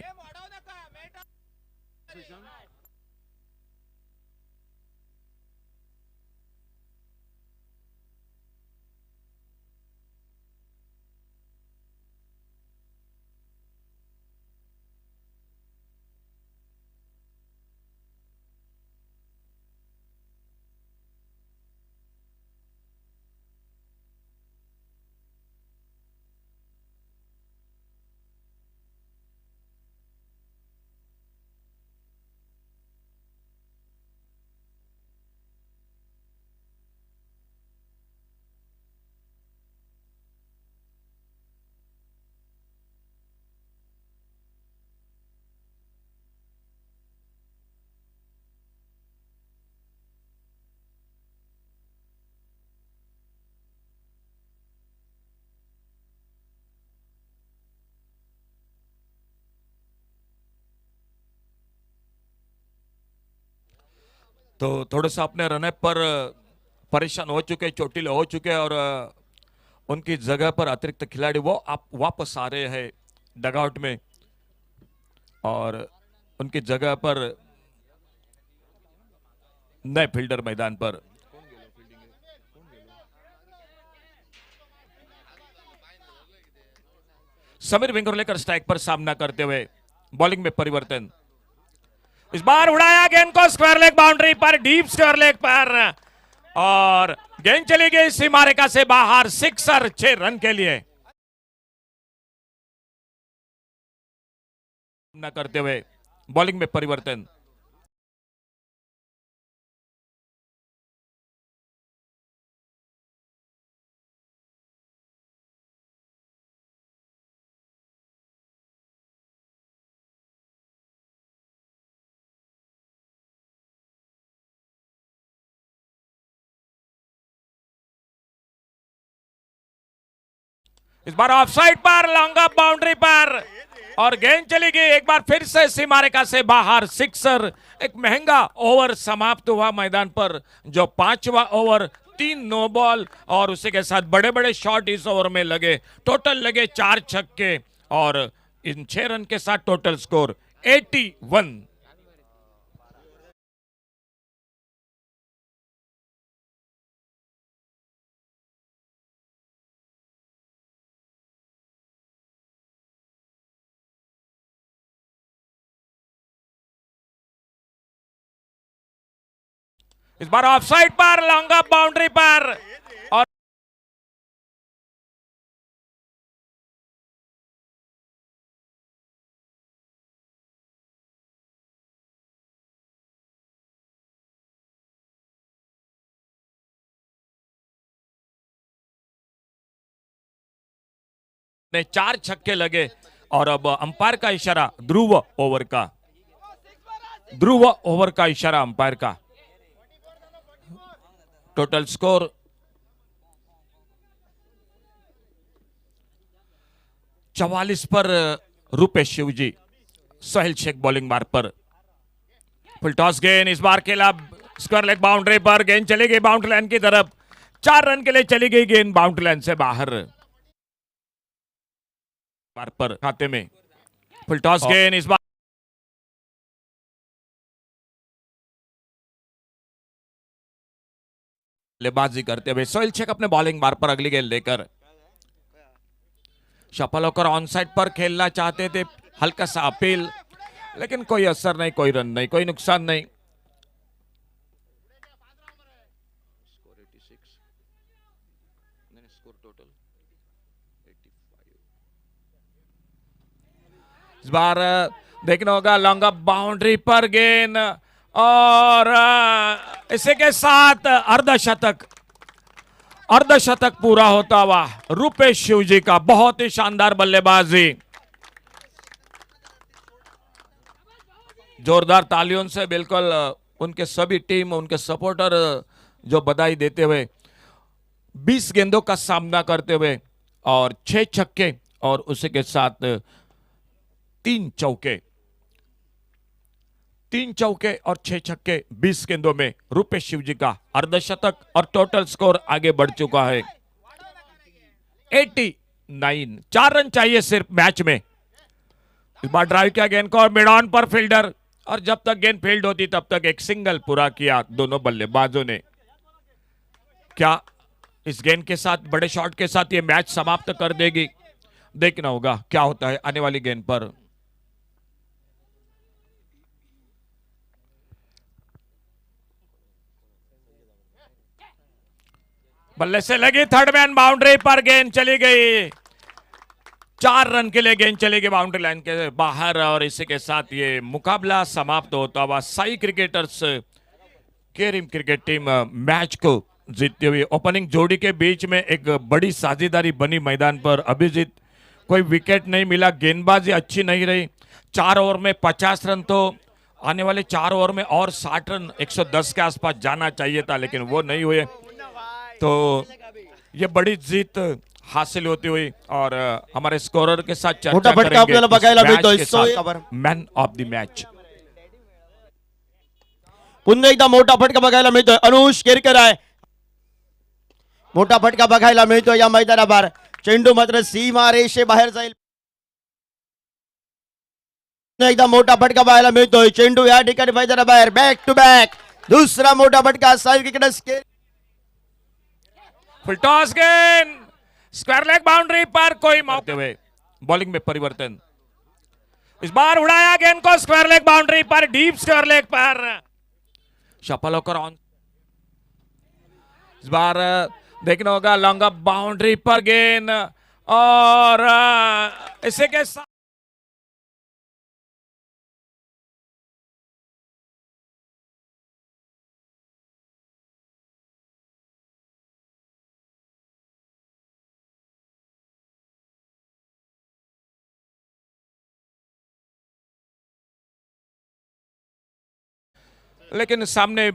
तो थोड़ा सा अपने रनअप पर परेशान हो चुके, चोटिल हो चुके, और उनकी जगह पर अतिरिक्त खिलाड़ी वो आप वापस आ रहे हैं डगआउट में, और उनकी जगह पर नए फील्डर मैदान पर। समीर वेंगुर्लेकर स्ट्राइक पर सामना करते हुए, बॉलिंग में परिवर्तन। इस बार उड़ाया गेंद को स्क्वायर लेग बाउंड्री पर, डीप स्क्वायर लेग पर, और गेंद चली गई सीमा रेखा से बाहर, सिक्सर 6 रन के लिए। न करते हुए बॉलिंग में परिवर्तन। इस बार ऑफसाइड पर, लॉन्ग अप बाउंड्री पर, और गेंद चली गई एक बार फिर से सीमा रेखा से बाहर, सिक्सर। एक महंगा ओवर समाप्त हुआ मैदान पर, जो 5वां ओवर, 3 नो बॉल और उसी के साथ बड़े बड़े शॉट इस ओवर में लगे। टोटल लगे 4 छक्के, और इन 6 रन के साथ टोटल स्कोर 81। इस बार ऑफसाइड पर, लॉन्ग अप बाउंड्री पर, और ने 4 छक्के लगे, और अब अंपायर का इशारा, ध्रुव ओवर का, ध्रुव ओवर का इशारा अंपायर का। टोटल स्कोर 44 पर रूपेश शिवजी, सोहेल शेख बॉलिंग मार्क पर। फुल टॉस गेंद इस बार खेला स्क्वायर लेग बाउंड्री पर, गेंद चली गई बाउंड्री लाइन की तरफ, 4 रन के लिए चली गई गेंद बाउंड्री लाइन से बाहर। बार पर खाते में फुल टॉस गेंद इस बार बल्लेबाजी करते हुए सोहेल शेख अपने बॉलिंग मार पर अगली गेंद लेकर सफल होकर ऑन साइड पर खेलना चाहते थे। हल्का सा अपील, लेकिन कोई असर नहीं, कोई रन नहीं, कोई नुकसान नहीं। इस बार देखना होगा लॉन्ग अप बाउंड्री पर गेंद, और इसी के साथ अर्धशतक पूरा होता हुआ रूपेश शिवजी का। बहुत ही शानदार बल्लेबाजी, जोरदार तालियों से बिल्कुल उनके सभी टीम उनके सपोर्टर जो बधाई देते हुए 20 गेंदों का सामना करते हुए और 6 छक्के और उसी के साथ 3 चौके 3 चौके और 6 छक्के 20 गेंदों में रुपेश शिवजी का अर्धशतक और टोटल स्कोर आगे बढ़ चुका है 89। 4 रन चाहिए सिर्फ मैच में। इस बार ड्राइव किया गेंद को और मिड ऑन पर फील्डर, और जब तक गेंद फील्ड होती तब तक एक सिंगल पूरा किया दोनों बल्लेबाजों ने। क्या इस गेंद के साथ बड़े शॉट के साथ ये मैच समाप्त कर देगी? देखना होगा क्या होता है आने वाली गेंद पर। बल्ले से लगी थर्ड मैन बाउंड्री पर, गेंद चली गई। 4 रन के लिए गेंद चली गई बाउंड्री लाइन के बाहर, और इसी के साथ ये मुकाबला समाप्त होता हुआ साई क्रिकेटर्स केरिम क्रिकेट टीम मैच को जीतती हुई। ओपनिंग जोड़ी के बीच में एक बड़ी साझेदारी बनी मैदान पर। अभिजीत कोई विकेट नहीं मिला, गेंदबाजी अच्छी नहीं रही। 4 ओवर में 50 रन, तो आने वाले 4 ओवर में और 60 रन 110 के आसपास जाना चाहिए था, लेकिन वो नहीं हुए। तो ये बड़ी जीत हासिल होती हुई, और हमारे स्कोरर के साथ चर्चा मोठा फटका करेंगे आपल्याला इस बघायला मैच मिळतोय. के सोय- साथ मॅन ऑफ द मैच। पुन्हा एकदा मोठा फटका बघायला मिळतोय. अनुष केरकर आहे. मोठा फटका बघायला मिळतोय या मैदानावर. चेंडू मात्र सीमा रेषे बाहेर जाईल. पुन्हा एकदा मोठा फटका बघायला मिळतोय. चेंडू या ठिकाणी मैदानाबाहेर. बॅक टू बॅक दुसरा मोठा फटका साई क्रिकेटर्स फुल टॉस गेंद स्क्वायर लेग बाउंड्री पर, कोई मौके हुए बॉलिंग में परिवर्तन। इस बार उड़ाया गेंद को स्क्वायर लेग बाउंड्री पर, डीप स्क्वायर लेग पर, शफल होकर ऑन। इस बार देखना होगा लॉन्ग अप बाउंड्री पर गेंद, और इसी के साथ लेकिन सामने